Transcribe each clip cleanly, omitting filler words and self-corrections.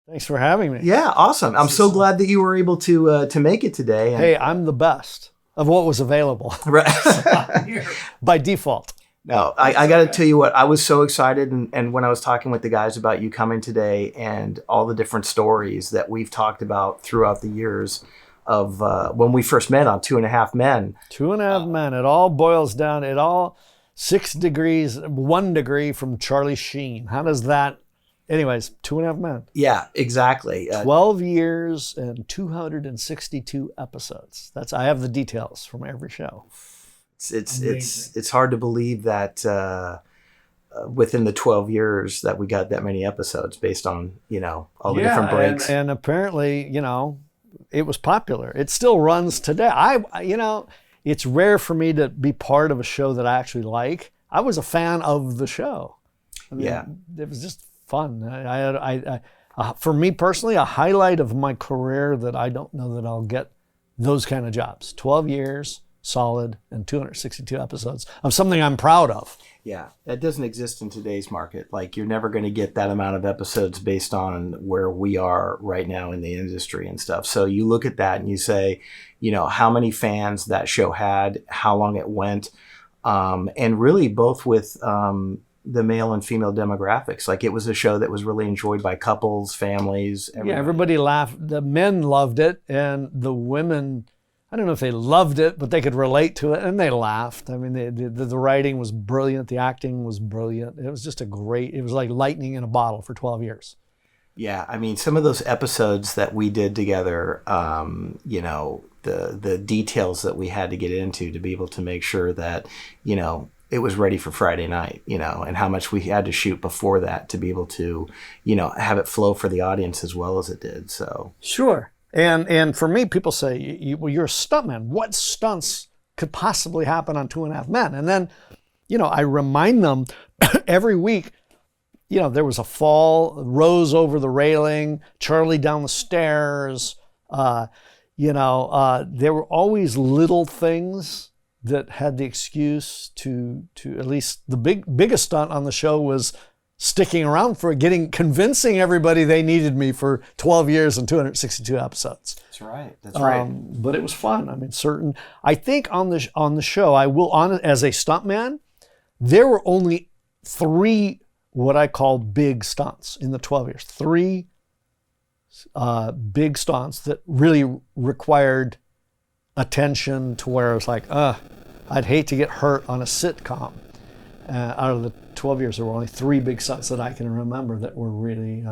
Thanks for having me. Yeah, awesome. I'm so glad that you were able to make it today. Hey, I'm the best of what was available. Right. By default. No, I got to tell you what, I was so excited. And when I was talking with the guys about you coming today and all the different stories that we've talked about throughout the years of when we first met on 2.5 Men. 2.5 Men. It all boils down. It all 6 degrees, 1 degree from Charlie Sheen. How does that? Anyways, 2.5 Men. Yeah, exactly. 12 years and 262 episodes. I have the details from every show. It's hard to believe that within the 12 years that we got that many episodes based on, all the different breaks. And apparently, it was popular. It still runs today. It's rare for me to be part of a show that I actually like. I was a fan of the show. It was just fun. For me personally, a highlight of my career that I don't know that I'll get those kind of jobs. 12 years, solid, and 262 episodes of something I'm proud of. Yeah, that doesn't exist in today's market. Like, you're never going to get that amount of episodes based on where we are right now in the industry and stuff. So you look at that and you say, how many fans that show had, how long it went, and really both with the male and female demographics. Like, it was a show that was really enjoyed by couples, families. Everybody. Yeah, everybody laughed. The men loved it, and the women, I don't know if they loved it, but they could relate to it, and they laughed. I mean, the writing was brilliant. The acting was brilliant. It was just it was like lightning in a bottle for 12 years. Yeah, I mean, some of those episodes that we did together, the details that we had to get into to be able to make sure that, it was ready for Friday night, and how much we had to shoot before that to be able to, have it flow for the audience as well as it did. So sure. And for me, people say, you're a stuntman. What stunts could possibly happen on 2.5 Men? And then, I remind them every week, there was a fall, Rose over the railing, Charlie down the stairs. There were always little things that had the excuse to at least the biggest stunt on the show was sticking around convincing everybody they needed me for 12 years and 262 episodes. That's right. That's right. But it was fun. I mean, I think on the show, as a stuntman, there were only 3 what I call big stunts in the 12 years. 3 big stunts that really required attention to where I was like, I'd hate to get hurt on a sitcom. Out of the 12 years, there were only 3 big stunts that I can remember that were really...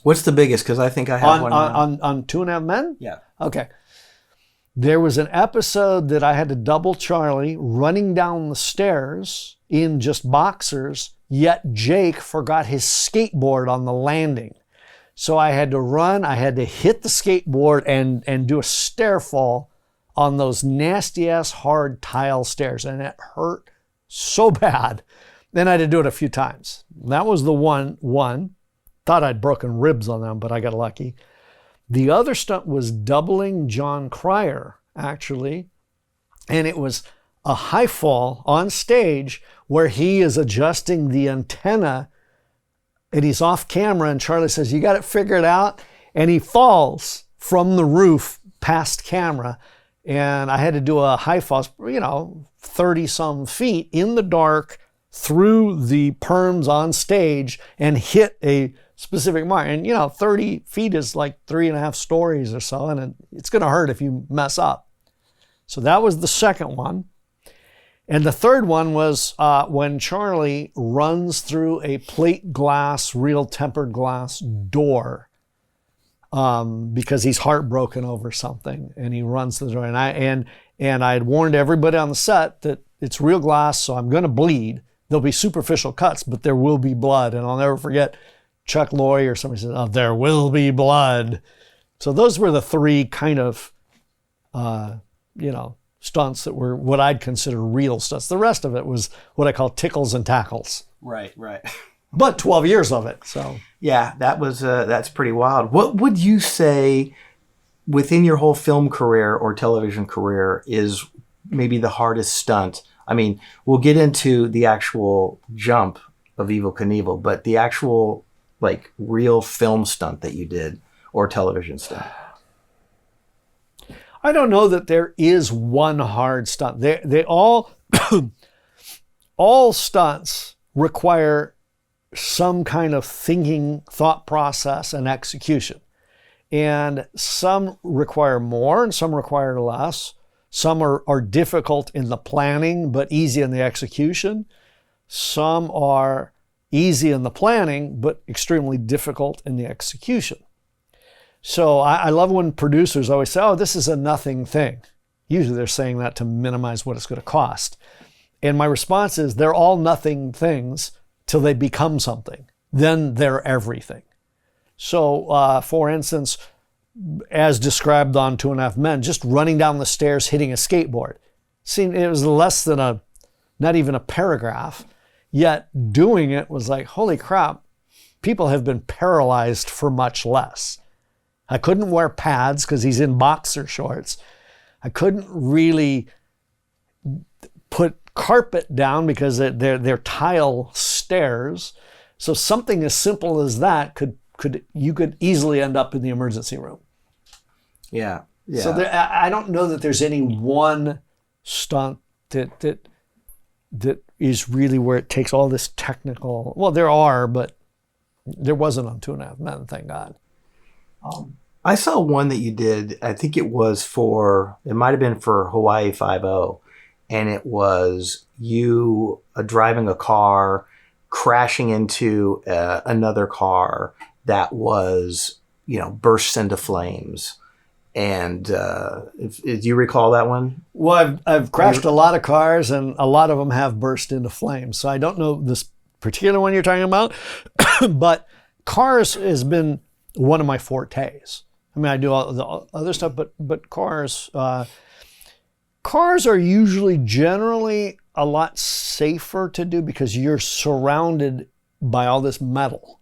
What's the biggest? Because I think I have one. On 2.5 Men? Yeah. Okay. There was an episode that I had to double Charlie running down the stairs in just boxers, yet Jake forgot his skateboard on the landing. So I had to run, I had to hit the skateboard and do a stair fall on those nasty ass hard tile stairs. And it hurt so bad. Then I had to do it a few times. That was the one. Thought I'd broken ribs on them, but I got lucky. The other stunt was doubling John Cryer, actually. And it was a high fall on stage where he is adjusting the antenna and he's off camera and Charlie says, you got it figured out? And he falls from the roof past camera. And I had to do a high fall, 30 some feet in the dark through the perms on stage and hit a specific mark. And 30 feet is like 3.5 stories or so. And it's going to hurt if you mess up. So that was the second one. And the third one was when Charlie runs through a plate glass, real tempered glass door because he's heartbroken over something, and he runs through the door. And I had warned everybody on the set that it's real glass, so I'm going to bleed. There'll be superficial cuts, but there will be blood. And I'll never forget Chuck Lorre or somebody said, "Oh, there will be blood." So those were the 3 kind of, stunts that were what I'd consider real stunts. The rest of it was what I call tickles and tackles. Right. But 12 years of it, so. Yeah, that's pretty wild. What would you say within your whole film career or television career is maybe the hardest stunt? I mean, we'll get into the actual jump of Evel Knievel, but the actual like real film stunt that you did or television stunt? I don't know that there is one hard stunt. They all all stunts require some kind of thinking, thought process, and execution. And some require more and some require less. Some are difficult in the planning, but easy in the execution. Some are easy in the planning, but extremely difficult in the execution. So I love when producers always say, oh, this is a nothing thing. Usually they're saying that to minimize what it's going to cost. And my response is they're all nothing things till they become something. Then they're everything. So for instance, as described on 2.5 Men, just running down the stairs, hitting a skateboard. See, it was less than not even a paragraph, yet doing it was like, holy crap, people have been paralyzed for much less. I couldn't wear pads because he's in boxer shorts. I couldn't really put carpet down because they're tile stairs. So something as simple as that you could easily end up in the emergency room. Yeah. So I don't know that there's any one stunt that is really where it takes all this technical. Well, there are, but there wasn't on 2.5 Men, thank God. I saw one that you did. I think it might have been for Hawaii 5-0, and it was you driving a car, crashing into another car that was, burst into flames. And do you recall that one? Well, I've crashed a lot of cars, and a lot of them have burst into flames. So I don't know this particular one you're talking about, but cars has been one of my fortes. I mean, I do all the other stuff, but cars are usually generally a lot safer to do because you're surrounded by all this metal.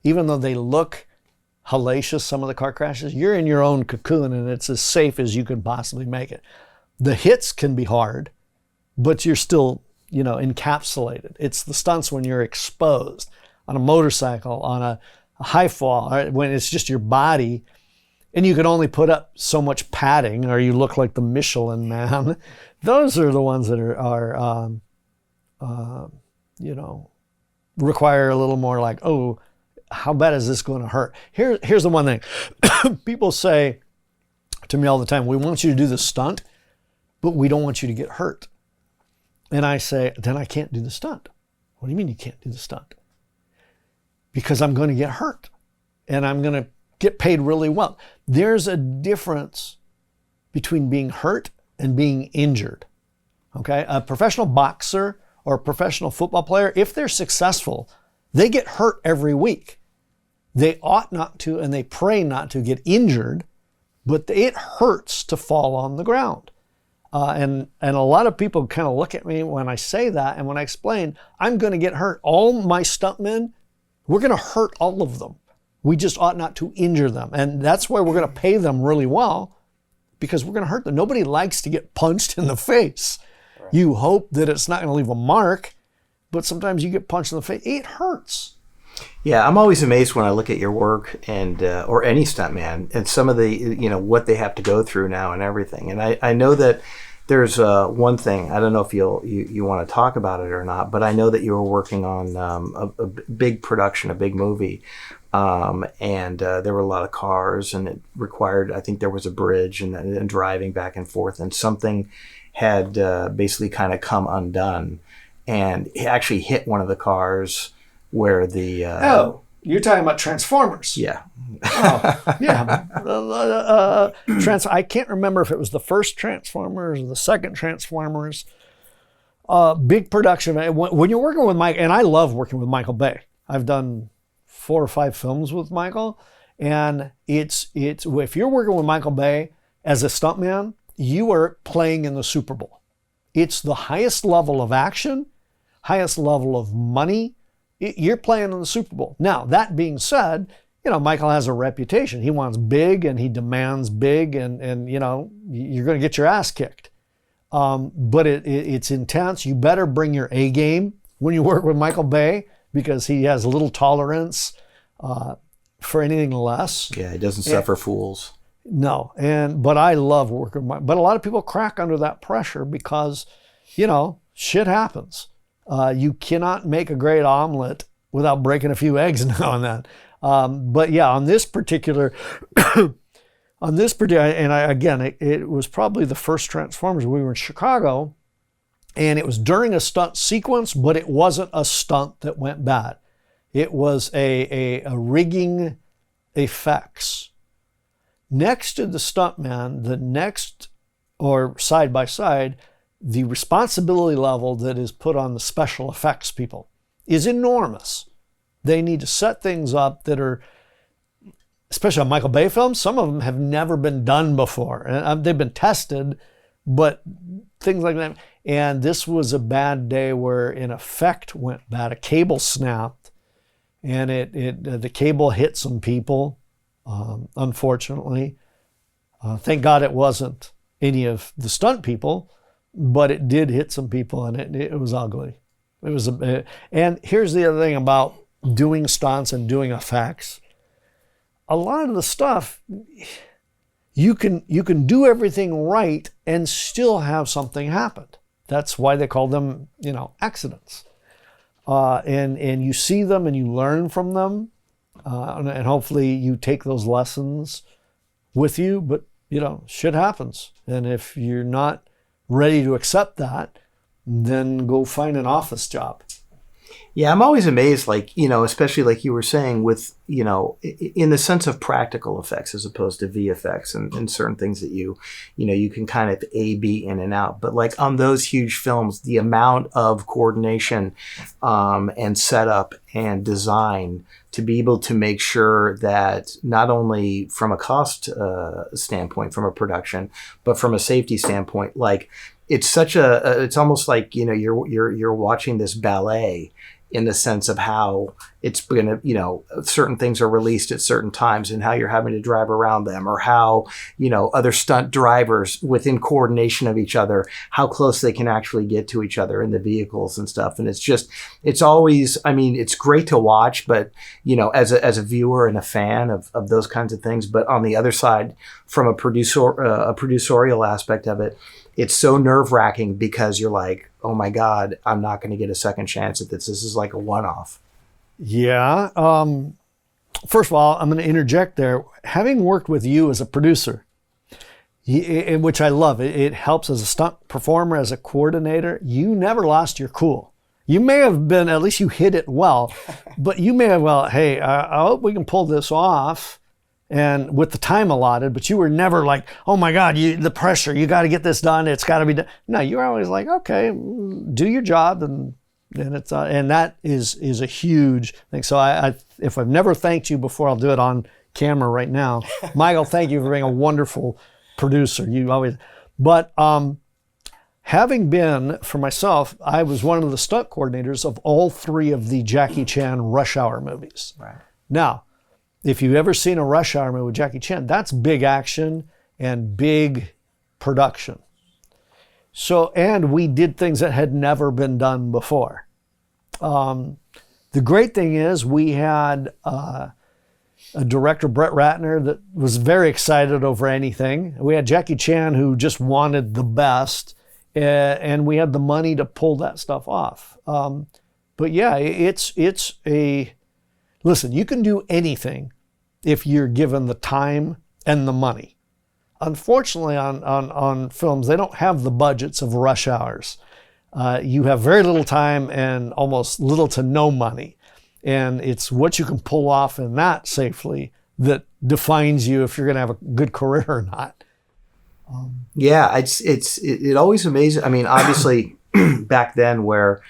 Even though they look hellacious, some of the car crashes, you're in your own cocoon and it's as safe as you can possibly make it. The hits can be hard, but you're still, encapsulated. It's the stunts when you're exposed on a motorcycle, on a high fall, right? When it's just your body and you can only put up so much padding or you look like the Michelin Man. Those are the ones that are require a little more like, oh, how bad is this going to hurt? Here's the one thing. People say to me all the time, we want you to do the stunt, but we don't want you to get hurt. And I say, then I can't do the stunt. What do you mean you can't do the stunt? Because I'm going to get hurt and I'm going to get paid really well. There's a difference between being hurt and being injured. Okay? A professional boxer or a professional football player, if they're successful, they get hurt every week. They ought not to, and they pray not to get injured, but it hurts to fall on the ground. And a lot of people kind of look at me when I say that, and when I explain, I'm going to get hurt. All my stuntmen, we're going to hurt all of them. We just ought not to injure them. And that's why we're going to pay them really well, because we're going to hurt them. Nobody likes to get punched in the face. Right. You hope that it's not going to leave a mark, but sometimes you get punched in the face. It hurts. Yeah, I'm always amazed when I look at your work and or any stuntman and some of the what they have to go through now and everything. And I know that there's one thing. I don't know if you want to talk about it or not, but I know that you were working on a big production, a big movie, and there were a lot of cars, and it required. I think there was a bridge and driving back and forth, and something had basically kind of come undone, and it actually hit one of the cars. Where the you're talking about Transformers. Yeah. Oh, yeah. I can't remember if it was the first Transformers or the second Transformers. Big production. When you're working with Mike, and I love working with Michael Bay. I've done 4 or 5 films with Michael, and it's if you're working with Michael Bay as a stuntman, you are playing in the Super Bowl. It's the highest level of action, highest level of money. You're playing in the Super Bowl. Now, that being said, Michael has a reputation. He wants big and he demands big and you're going to get your ass kicked. But it's intense. You better bring your A game when you work with Michael Bay because he has little tolerance for anything less. Yeah, it doesn't suffer fools. No, but I love working. But a lot of people crack under that pressure because, shit happens. You cannot make a great omelet without breaking a few eggs now and then. But yeah, on this particular, and it was probably the first Transformers. We were in Chicago, and it was during a stunt sequence, but it wasn't a stunt that went bad. It was a rigging effects. Next to the stuntman, or side by side, the responsibility level that is put on the special effects people is enormous. They need to set things up that are, especially on Michael Bay films, some of them have never been done before. And they've been tested, but things like that. And this was a bad day where an effect went bad. A cable snapped, and the cable hit some people. Unfortunately, thank God it wasn't any of the stunt people, but it did hit some people, and it was ugly. It was and here's the other thing about doing stunts and doing effects. A lot of the stuff, you can do everything right and still have something happen. That's why they call them, accidents. And you see them and you learn from them. And hopefully you take those lessons with you, but shit happens. And if you're not ready to accept that, then go find an office job. Yeah, I'm always amazed, especially like you were saying with, in the sense of practical effects as opposed to VFX and certain things that you can kind of A/B in and out. But like on those huge films, the amount of coordination and setup and design to be able to make sure that not only from a cost standpoint, from a production, but from a safety standpoint, like it's it's almost like, you're watching this ballet in the sense of how it's going to, certain things are released at certain times and how you're having to drive around them, or how, other stunt drivers within coordination of each other, how close they can actually get to each other in the vehicles and stuff. And it's always, it's great to watch, but, as a viewer and a fan of those kinds of things. But on the other side, from a producerial aspect of it, it's so nerve-wracking because you're like, oh my God, I'm not going to get a second chance at this. This is like a one-off. Yeah. First of all, I'm going to interject there. Having worked with you as a producer, which I love, it helps as a stunt performer, as a coordinator, you never lost your cool. You may have been, at least you hit it well, but you may have, hey, I hope we can pull this off. And with the time allotted, but you were never like, oh my God, the pressure, you got to get this done. It's got to be done. No, you're always like, okay, do your job. And it's, and that is a huge thing. So if I've never thanked you before, I'll do it on camera right now. Michael, thank you for being a wonderful producer. You always, but having been, for myself, I was one of the stunt coordinators of all three of the Jackie Chan Rush Hour movies. Right. Now, if you've ever seen a Rush Hour movie with Jackie Chan, that's big action and big production. So, and we did things that had never been done before. The great thing is we had a director, Brett Ratner, that was very excited over anything. We had Jackie Chan, who just wanted the best, and we had the money to pull that stuff off. But yeah, listen, you can do anything if you're given the time and the money. Unfortunately, on films, they don't have the budgets of Rush Hours. You have very little time and almost little to no money. And it's what you can pull off in that safely that defines you if you're going to have a good career or not. Yeah, it always amazes. Obviously, back then where,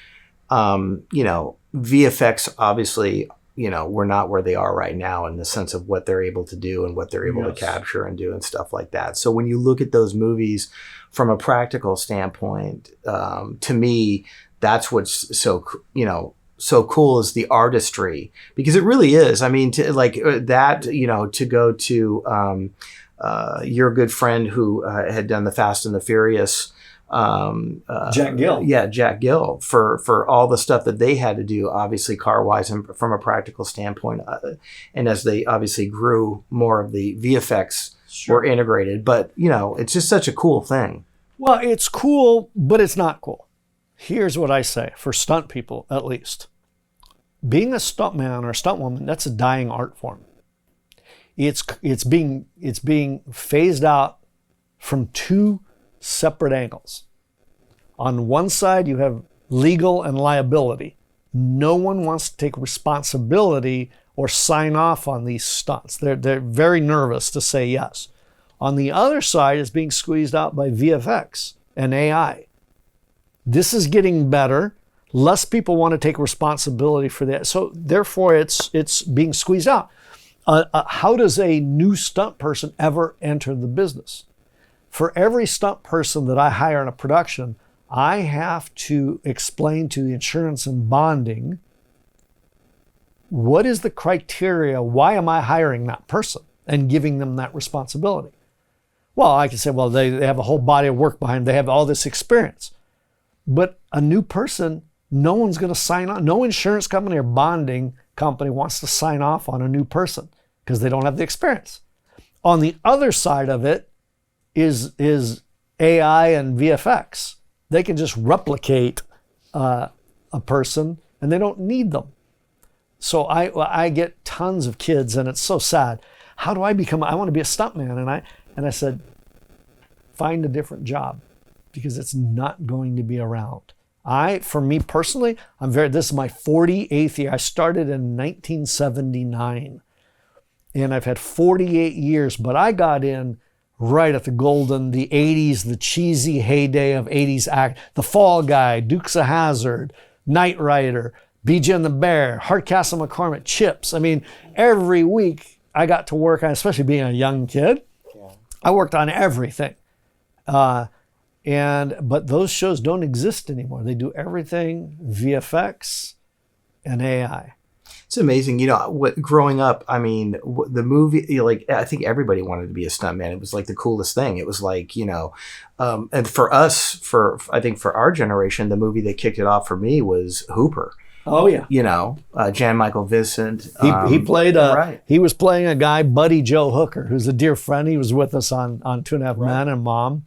VFX obviously, we're not where they are right now in the sense of what they're able to do and what they're able to capture and do and stuff like that. So when you look at those movies from a practical standpoint, to me, that's what's so cool is the artistry, because it really is. To go to your good friend who had done the Fast and the Furious Jack Gill. Yeah, Jack Gill for all the stuff that they had to do, obviously car wise and from a practical standpoint. And as they obviously grew, more of the VFX were integrated. But it's just such a cool thing. Well, it's cool, but it's not cool. Here's what I say for stunt people, at least. Being a stuntman or a stuntwoman, that's a dying art form. It's being phased out from two separate angles. On one side, you have legal and liability. No one wants to take responsibility or sign off on these stunts. They're very nervous to say yes. On the other side is being squeezed out by VFX and AI. This is getting better. Less people want to take responsibility for that. So therefore, it's being squeezed out. How does a new stunt person ever enter the business? For every stunt person that I hire in a production, I have to explain to the insurance and bonding, what is the criteria? Why am I hiring that person and giving them that responsibility? Well, I can say, well, they have a whole body of work behind them. They have all this experience. But a new person, no one's going to sign on. No insurance company or bonding company wants to sign off on a new person because they don't have the experience. On the other side of it is AI and VFX. They can just replicate a person and they don't need them. So I get tons of kids and it's so sad. How do I want to be a stuntman? And I said, find a different job because it's not going to be around. For me personally, this is my 48th year. I started in 1979 and I've had 48 years, but I got in right at the 80s, the cheesy heyday of 80s act, The Fall Guy, Dukes of Hazzard, Knight Rider, BJ and the Bear, Hardcastle McCormick, Chips. I mean, every week I got to work on, especially being a young kid, I worked on everything. But those shows don't exist anymore. They do everything VFX and AI. It's amazing. Growing up, I mean, the movie, I think everybody wanted to be a stuntman. It was like the coolest thing. It was like, and for us, I think for our generation, the movie that kicked it off for me was Hooper. Oh yeah. Jan Michael Vincent. He played right. He was playing a guy, Buddy Joe Hooker, who's a dear friend. He was with us on Two and a Half Men and Mom.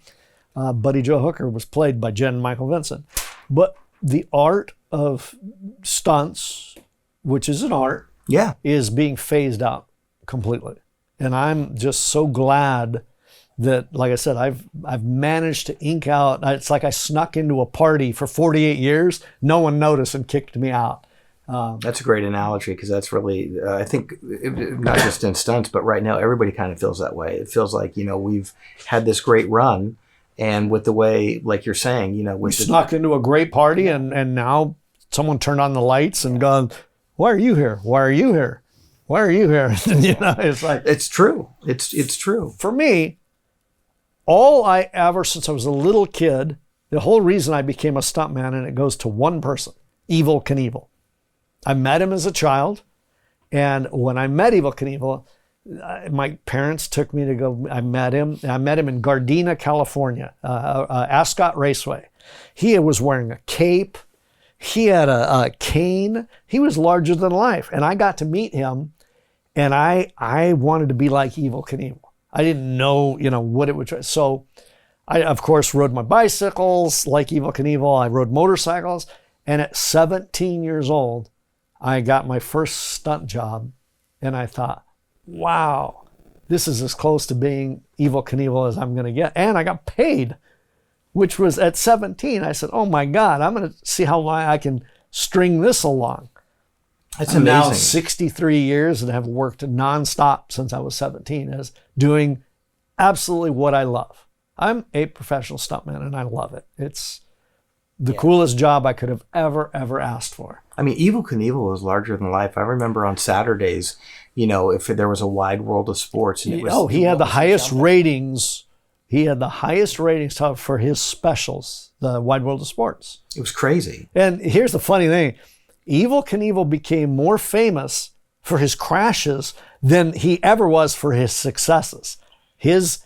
Buddy Joe Hooker was played by Jan Michael Vincent. But the art of stunts, which is an art, is being phased out completely. And I'm just so glad that, like I said, I've managed to ink out. It's like I snuck into a party for 48 years. No one noticed and kicked me out. That's a great analogy because that's really, I think, not just in stunts, but right now everybody kind of feels that way. It feels like, we've had this great run, and with the way, like you're saying, we snuck into a great party, and now someone turned on the lights and gone, why are you here? Why are you here? Why are you here? It's like, it's true. It's true. For me, all I ever, since I was a little kid, the whole reason I became a stuntman, and it goes to one person, Evel Knievel. I met him as a child, and when I met Evel Knievel, my parents took me to go. I met him in Gardena, California, Ascot Raceway. He was wearing a cape. He had a cane. He was larger than life, and I got to meet him, and I wanted to be like Evel Knievel. I didn't know, what it would try. So I, of course, rode my bicycles like Evel Knievel. I rode motorcycles. And at 17 years old, I got my first stunt job. And I thought, wow, this is as close to being Evel Knievel as I'm going to get. And I got paid, which was at 17. I said, oh my God, I'm going to see how long I can string this along. That's I'm amazing. now 63 years and have worked nonstop since I was 17 as doing absolutely what I love. I'm a professional stuntman and I love it. It's the coolest job I could have ever asked for. I mean, Evel Knievel was larger than life. I rember on Saturdays, if there was a Wide World of Sports. And he had the highest ratings. He had the highest ratings for his specials, the Wide World of Sports. It was crazy. And here's the funny thing. Evel Knievel became more famous for his crashes than he ever was for his successes. His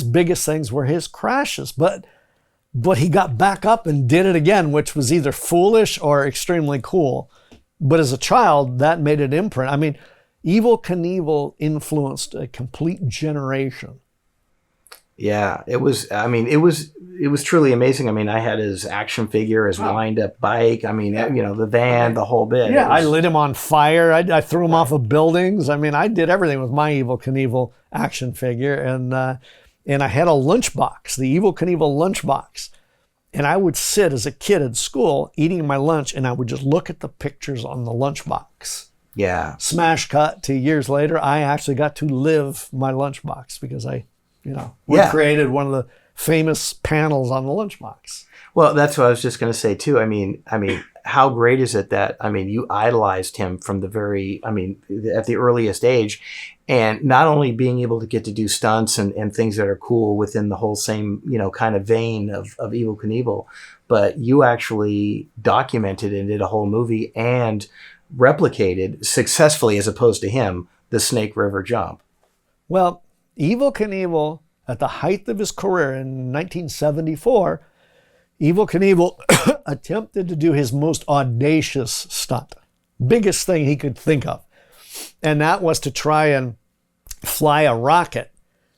biggest things were his crashes. But But he got back up and did it again, which was either foolish or extremely cool. But as a child, that made an imprint. I mean, Evel Knievel influenced a complete generation. Yeah, it was truly amazing. I mean, I had his action figure, his wind-up bike. I mean, the van, the whole bit. Yeah, I lit him on fire. I threw him off of buildings. I mean, I did everything with my Evel Knievel action figure. And I had a lunchbox, the Evel Knievel lunchbox. And I would sit as a kid at school eating my lunch, and I would just look at the pictures on the lunchbox. Yeah. Smash cut to years later, I actually got to live my lunchbox because we created one of the famous panels on the lunchbox. Well, that's what I was just going to say too. I mean, how great is it that, you idolized him from at the earliest age, and not only being able to get to do stunts and things that are cool within the whole same, kind of vein of Evel Knievel, but you actually documented and did a whole movie and replicated successfully, as opposed to him, the Snake River jump. Well, Evel Knievel, at the height of his career in 1974, Evel Knievel attempted to do his most audacious stunt, biggest thing he could think of. And that was to try and fly a rocket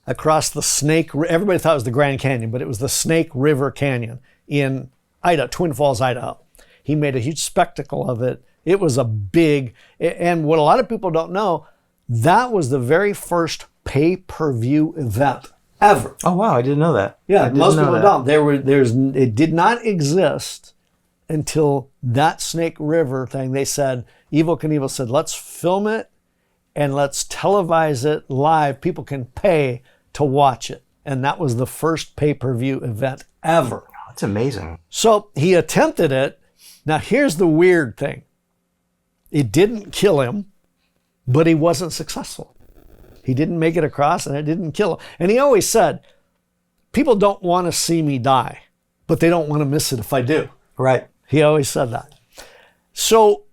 across the Snake River. Everybody thought it was the Grand Canyon, but it was the Snake River Canyon in Idaho, Twin Falls, Idaho. He made a huge spectacle of it. It was a big, and what a lot of people don't know, that was the very first pay-per-view event ever. Oh wow, I didn't know that. Yeah, most people don't. It did not exist until that Snake River thing. They said, Evel Knievel said, let's film it and let's televise it live. People can pay to watch it. And that was the first pay-per-view event ever. That's amazing. So he attempted it. Now here's the weird thing. It didn't kill him, but he wasn't successful. He didn't make it across, and it didn't kill him. And he always said, people don't want to see me die, but they don't want to miss it if I do. Right. He always said that. So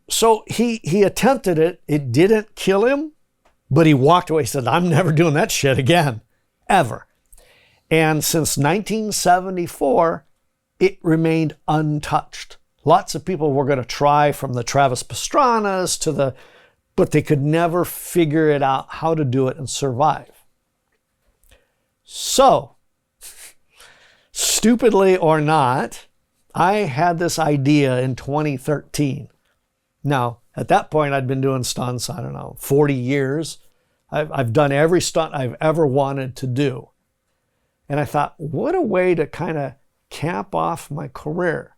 he attempted it. It didn't kill him, but he walked away. He said, I'm never doing that shit again, ever. And since 1974, it remained untouched. Lots of people were going to try, from the Travis Pastranas but they could never figure it out how to do it and survive. So, stupidly or not, I had this idea in 2013. Now, at that point, I'd been doing stunts, 40 years. I've done every stunt I've ever wanted to do. And I thought, what a way to kind of cap off my career.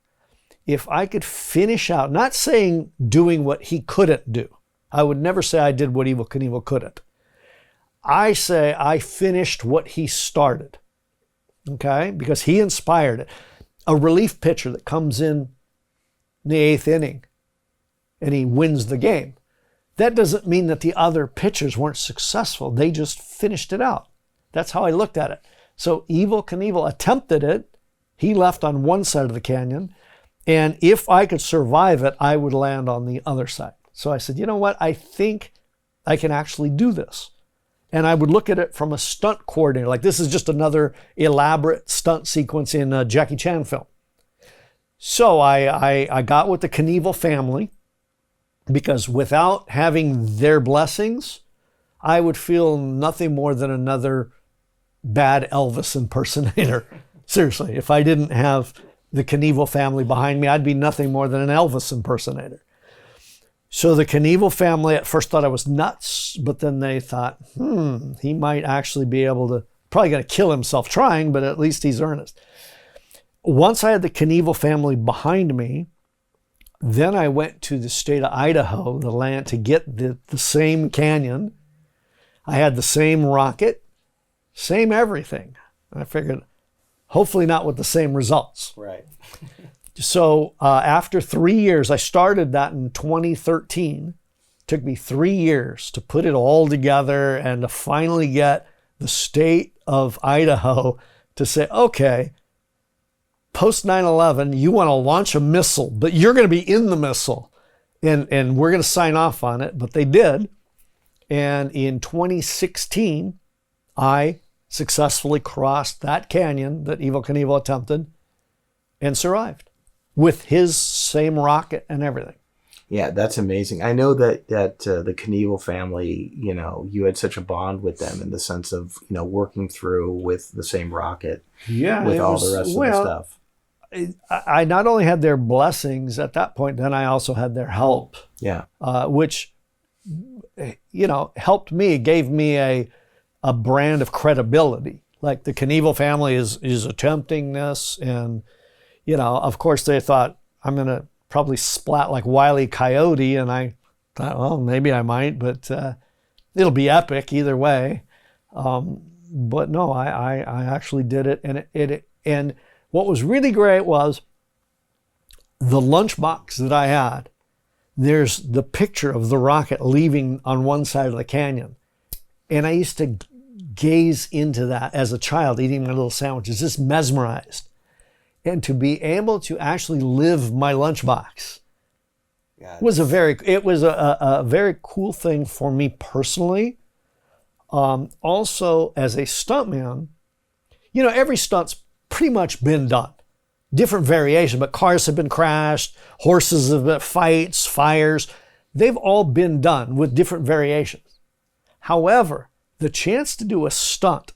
If I could finish out, not saying doing what he couldn't do. I would never say I did what Evel Knievel couldn't. I say I finished what he started, okay? Because he inspired it. A relief pitcher that comes in the 8th inning and he wins the game. That doesn't mean that the other pitchers weren't successful. They just finished it out. That's how I looked at it. So Evel Knievel attempted it. He left on one side of the canyon. And if I could survive it, I would land on the other side. So I said, you know what? I think I can actually do this. And I would look at it from a stunt coordinator. Like, this is just another elaborate stunt sequence in a Jackie Chan film. So I got with the Knievel family, because without having their blessings, I would feel nothing more than another bad Elvis impersonator. Seriously, if I didn't have the Knievel family behind me, I'd be nothing more than an Elvis impersonator. So the Knievel family at first thought I was nuts, but then they thought, he might actually be able to, probably going to kill himself trying, but at least he's earnest. Once I had the Knievel family behind me, then I went to the state of Idaho, the land, to get the same canyon. I had the same rocket, same everything. I figured, hopefully not with the same results. Right. So after 3 years, I started that in 2013. It took me 3 years to put it all together and to finally get the state of Idaho to say, okay, post 9/11, you want to launch a missile, but you're going to be in the missile, and we're going to sign off on it. But they did. And in 2016, I successfully crossed that canyon that Evel Knievel attempted and survived with his same rocket and everything. Yeah, that's amazing. I know that the Knievel family, you know, you had such a bond with them in the sense of, you know, working through with the same rocket, with all the rest of the stuff. I not only had their blessings at that point, then I also had their help. Yeah. Which, you know, helped me, gave me a brand of credibility. Like the Knievel family is attempting this, and, you know, of course they thought I'm going to probably splat like Wile E. Coyote, and I thought, well, maybe I might, but it'll be epic either way. But no, I actually did it, and what was really great was the lunchbox that I had. There's the picture of the rocket leaving on one side of the canyon, and I used to gaze into that as a child eating my little sandwiches, just mesmerized. And to be able to actually live my lunchbox was a very cool thing for me personally. Also, as a stuntman, you know, every stunt's pretty much been done. Different variation, but cars have been crashed, horses have been fights, fires. They've all been done with different variations. However, the chance to do a stunt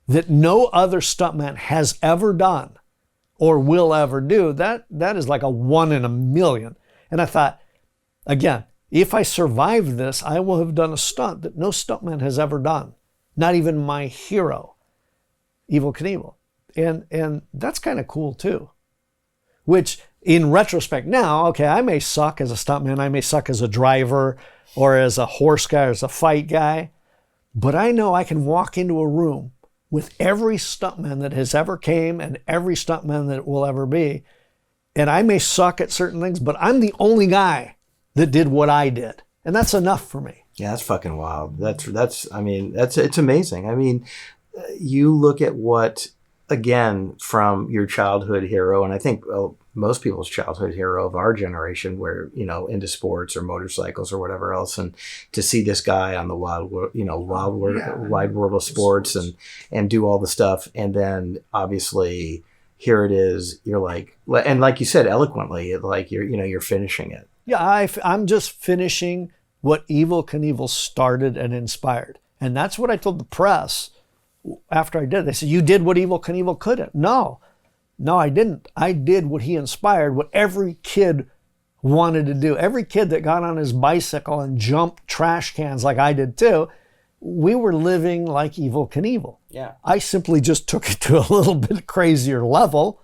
that no other stuntman has ever done or will ever do, that is like a 1 in a million. And I thought, again, if I survive this, I will have done a stunt that no stuntman has ever done. Not even my hero, Evel Knievel. And that's kind of cool too. Which in retrospect now, okay, I may suck as a stuntman, I may suck as a driver or as a horse guy or as a fight guy, but I know I can walk into a room with every stuntman that has ever came and every stuntman that will ever be. And I may suck at certain things, but I'm the only guy that did what I did. And that's enough for me. Yeah, that's fucking wild. It's amazing. I mean, you look at what, again, from your childhood hero, and I think most people's childhood hero of our generation were, you know, into sports or motorcycles or whatever else, and to see this guy on the wide world of sports and do all the stuff, and then obviously here it is, you're like, and like you said eloquently, like you're finishing it. Yeah, I'm just finishing what Evel Knievel started and inspired, and that's what I told the press after I did. They said, "You did what Evel Knievel couldn't." No, I didn't. I did what he inspired, what every kid wanted to do. Every kid that got on his bicycle and jumped trash cans like I did too, we were living like Evel Knievel. Yeah. I simply just took it to a little bit crazier level,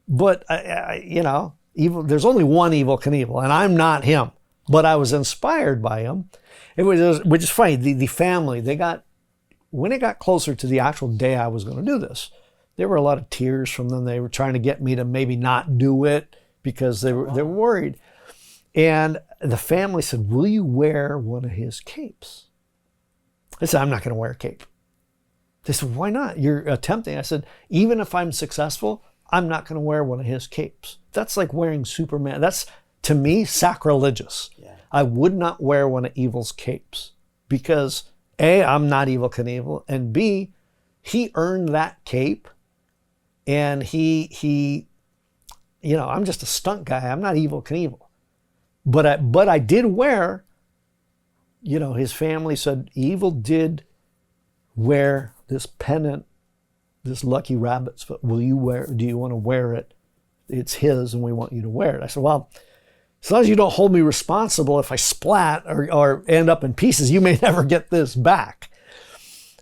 but there's only one Evel Knievel, and I'm not him, but I was inspired by him. Which is funny. The family, when it got closer to the actual day I was going to do this, there were a lot of tears from them. They were trying to get me to maybe not do it because they were worried. And the family said, "Will you wear one of his capes?" I said, "I'm not going to wear a cape." They said, "Why not? You're attempting." I said, "Even if I'm successful, I'm not going to wear one of his capes. That's like wearing Superman. That's, to me, sacrilegious." Yeah. I would not wear one of Evel's capes because A, I'm not Evel Knievel, and B, he earned that cape. And he, I'm just a stunt guy. I'm not Evel Knievel. But I did wear, his family said, Evel did wear this pennant, this lucky rabbit's foot. Do you want to wear it? It's his and we want you to wear it. I said, well, as long as you don't hold me responsible if I splat or end up in pieces, you may never get this back.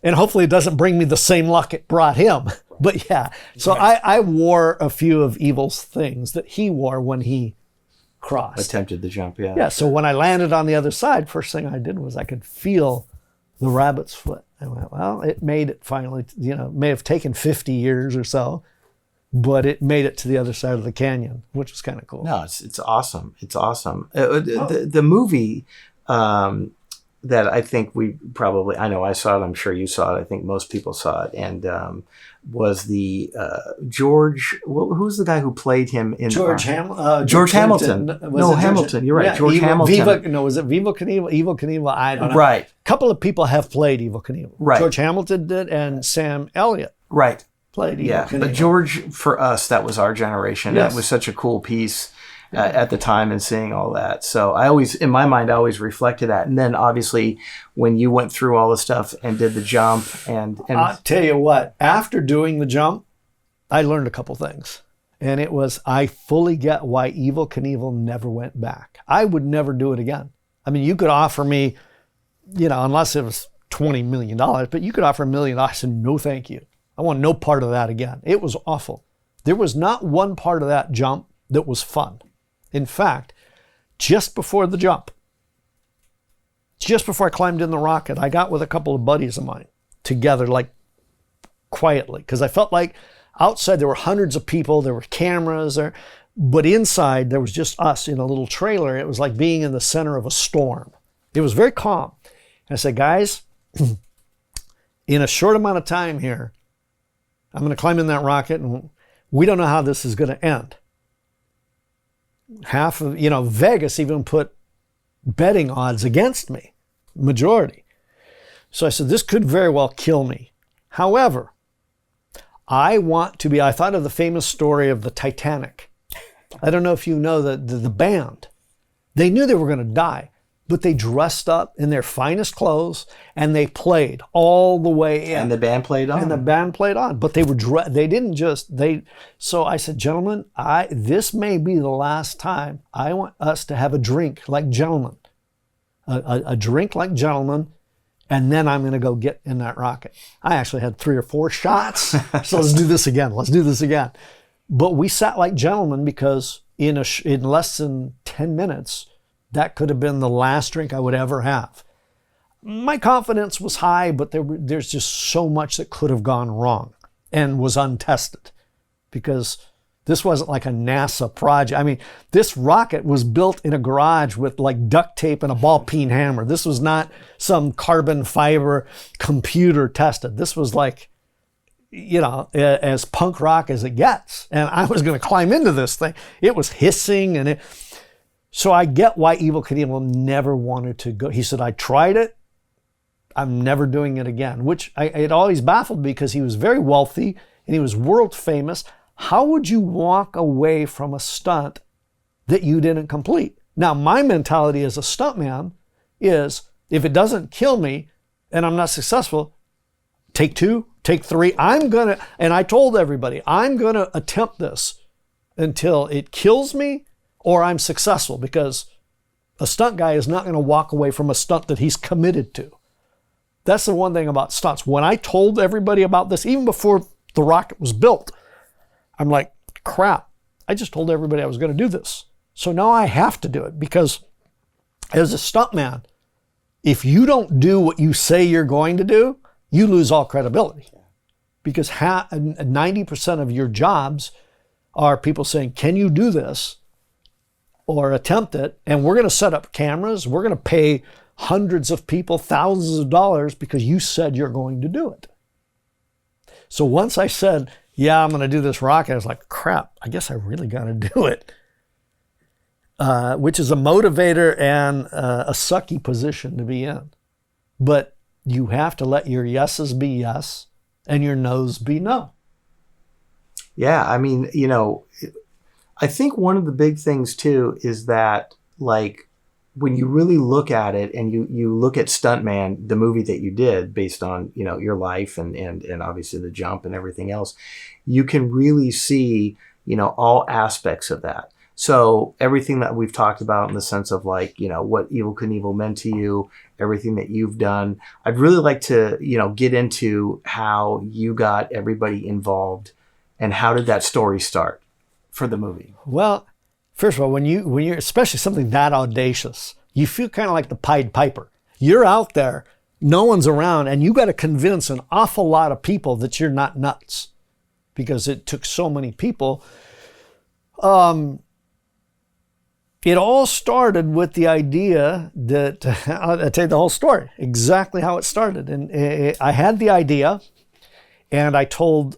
And hopefully it doesn't bring me the same luck it brought him. But yeah, so I wore a few of Evel's things that he wore when he crossed. Attempted the jump, yeah. Yeah, so when I landed on the other side, first thing I did was I could feel the rabbit's foot. I went, well, it made it finally, it may have taken 50 years or so, but it made it to the other side of the canyon, which was kind of cool. No, it's awesome. It's awesome. The movie that I think I know I saw it, I'm sure you saw it, I think most people saw it, and was the George, who's the guy who played him in... George Hamilton. George Hamilton. Hamilton, you're right, yeah, George Hamilton. Was it Evel Knievel? I don't know. Right. A couple of people have played Evel Knievel. Right. George Hamilton did and Sam Elliott. Right. played Evel Yeah, Knievel. but George, for us, that was our generation. Yes. That was such a cool piece at the time, and seeing all that. So I always, in my mind, I always reflected that. And then obviously, when you went through all the stuff and did the jump, and I'll tell you what, after doing the jump, I learned a couple things. And it was, I fully get why Evel Knievel never went back. I would never do it again. I mean, you could offer me, unless it was $20 million, but you could offer $1 million. I said, no, thank you. I want no part of that again. It was awful. There was not one part of that jump that was fun. In fact, just before the jump, just before I climbed in the rocket, I got with a couple of buddies of mine together, like quietly, because I felt like outside there were hundreds of people, there were cameras there, but inside there was just us in a little trailer. It was like being in the center of a storm. It was very calm. And I said, guys, in a short amount of time here, I'm going to climb in that rocket, and we don't know how this is going to end. Half of, Vegas even put betting odds against me, majority. So I said, this could very well kill me. However, I thought of the famous story of the Titanic. I don't know if you know the band. They knew they were going to die, but they dressed up in their finest clothes and they played all the way in. And the band played on. And the band played on, but they didn't just. So I said, gentlemen, this may be the last time I want us to have a drink like gentlemen, a drink like gentlemen, and then I'm going to go get in that rocket. I actually had 3 or 4 shots, so let's do this again. Let's do this again. But we sat like gentlemen because in less than 10 minutes, that could have been the last drink I would ever have. My confidence was high, but there's just so much that could have gone wrong and was untested because this wasn't like a NASA project. I mean, this rocket was built in a garage with like duct tape and a ball peen hammer. This was not some carbon fiber computer tested. This was like, as punk rock as it gets. And I was going to climb into this thing. It was hissing so I get why Evel Knievel never wanted to go. He said, I tried it. I'm never doing it again, which it always baffled me because he was very wealthy and he was world famous. How would you walk away from a stunt that you didn't complete? Now, my mentality as a stuntman is if it doesn't kill me and I'm not successful, take 2, take 3. And I told everybody, I'm going to attempt this until it kills me or I'm successful, because a stunt guy is not going to walk away from a stunt that he's committed to. That's the one thing about stunts. When I told everybody about this, even before the rocket was built, I'm like, crap, I just told everybody I was going to do this. So now I have to do it, because as a stuntman, if you don't do what you say you're going to do, you lose all credibility. Because 90% of your jobs are people saying, can you do this? Or attempt it, and we're going to set up cameras. We're going to pay hundreds of people thousands of dollars because you said you're going to do it. So once I said, yeah, I'm going to do this rocket, I was like, crap, I guess I really got to do it. Which is a motivator and a sucky position to be in. But you have to let your yeses be yes and your no's be no. Yeah, I mean, I think one of the big things too is that, like, when you really look at it and you look at Stuntman, the movie that you did based on, your life and obviously the jump and everything else, you can really see, all aspects of that. So everything that we've talked about in the sense of like, what Evel Knievel meant to you, everything that you've done, I'd really like to, get into how you got everybody involved and how did that story start for the movie? Well, first of all, when you're especially something that audacious, you feel kind of like the Pied Piper. You're out there, no one's around, and you got to convince an awful lot of people that you're not nuts, because it took so many people. It all started with the idea that I'll tell you the whole story, exactly how it started. And I had the idea, and I told.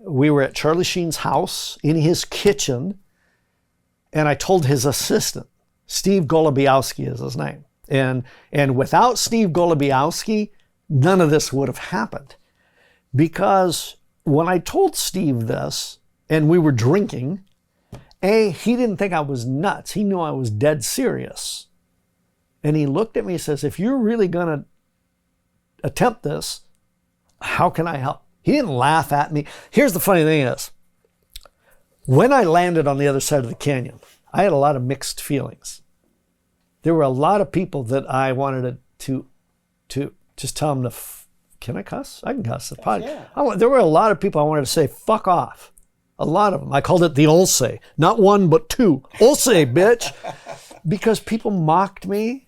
We were at Charlie Sheen's house in his kitchen, and I told his assistant, Steve Golubiowski is his name. And without Steve Golubiowski, none of this would have happened. Because when I told Steve this and we were drinking, he didn't think I was nuts. He knew I was dead serious. And he looked at me and says, if you're really going to attempt this, how can I help? He didn't laugh at me. Here's the funny thing is, when I landed on the other side of the canyon, I had a lot of mixed feelings. There were a lot of people that I wanted to just tell them can I cuss? I can cuss. Yeah. There were a lot of people I wanted to say, fuck off. A lot of them. I called it the Olse. Not one, but two. Olse, bitch. Because people mocked me.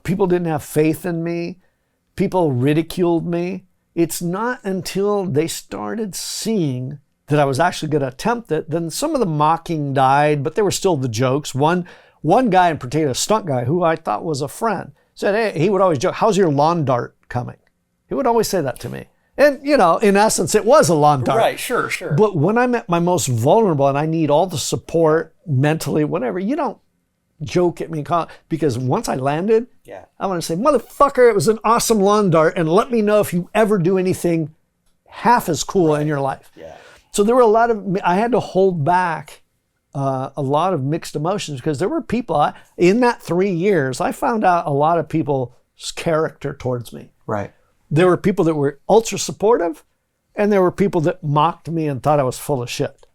People didn't have faith in me. People ridiculed me. It's not until they started seeing that I was actually going to attempt it, then some of the mocking died, but there were still the jokes. One guy in particular, a stunt guy, who I thought was a friend, said, hey, he would always joke, how's your lawn dart coming? He would always say that to me. And, in essence, it was a lawn dart. Right, sure. But when I'm at my most vulnerable and I need all the support mentally, whatever, you don't joke at me. Because once I landed, I want to say, motherfucker, it was an awesome lawn dart, and let me know if you ever do anything half as cool in your life. Yeah. So there were I had to hold back a lot of mixed emotions because there were people, in that 3 years, I found out a lot of people's character towards me. Right. There were people that were ultra supportive, and there were people that mocked me and thought I was full of shit.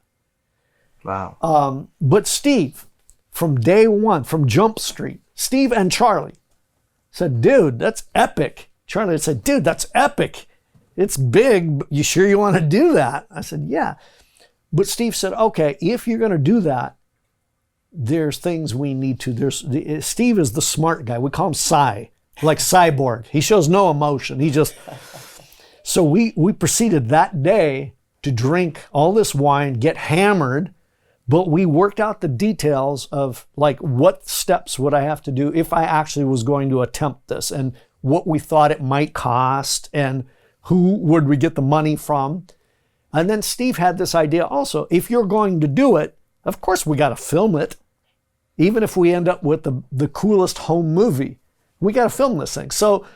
Wow. But Steve, from day one, from Jump Street, Steve and Charlie said, dude, that's epic. Charlie said, dude, that's epic. It's big. But you sure you want to do that? I said, yeah. But Steve said, okay, if you're going to do that, there's things we need to. Steve is the smart guy. We call him Cy, like Cyborg. He shows no emotion. He just. So we proceeded that day to drink all this wine, get hammered, but we worked out the details of like what steps would I have to do if I actually was going to attempt this, and what we thought it might cost, and who would we get the money from. And then Steve had this idea also, if you're going to do it, of course we got to film it. Even if we end up with the coolest home movie, we got to film this thing. So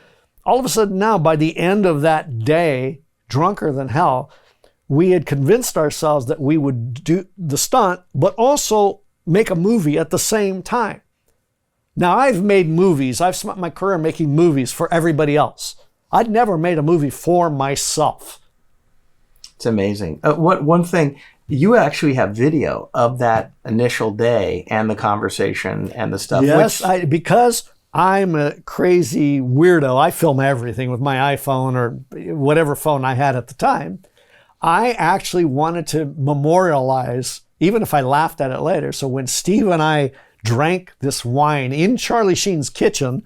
all of a sudden now, by the end of that day, drunker than hell, we had convinced ourselves that we would do the stunt, but also make a movie at the same time. Now, I've made movies. I've spent my career making movies for everybody else. I'd never made a movie for myself. It's amazing. One thing, you actually have video of that initial day and the conversation and the stuff. Yes, because I'm a crazy weirdo. I film everything with my iPhone or whatever phone I had at the time. I actually wanted to memorialize, even if I laughed at it later. So when Steve and I drank this wine in Charlie Sheen's kitchen,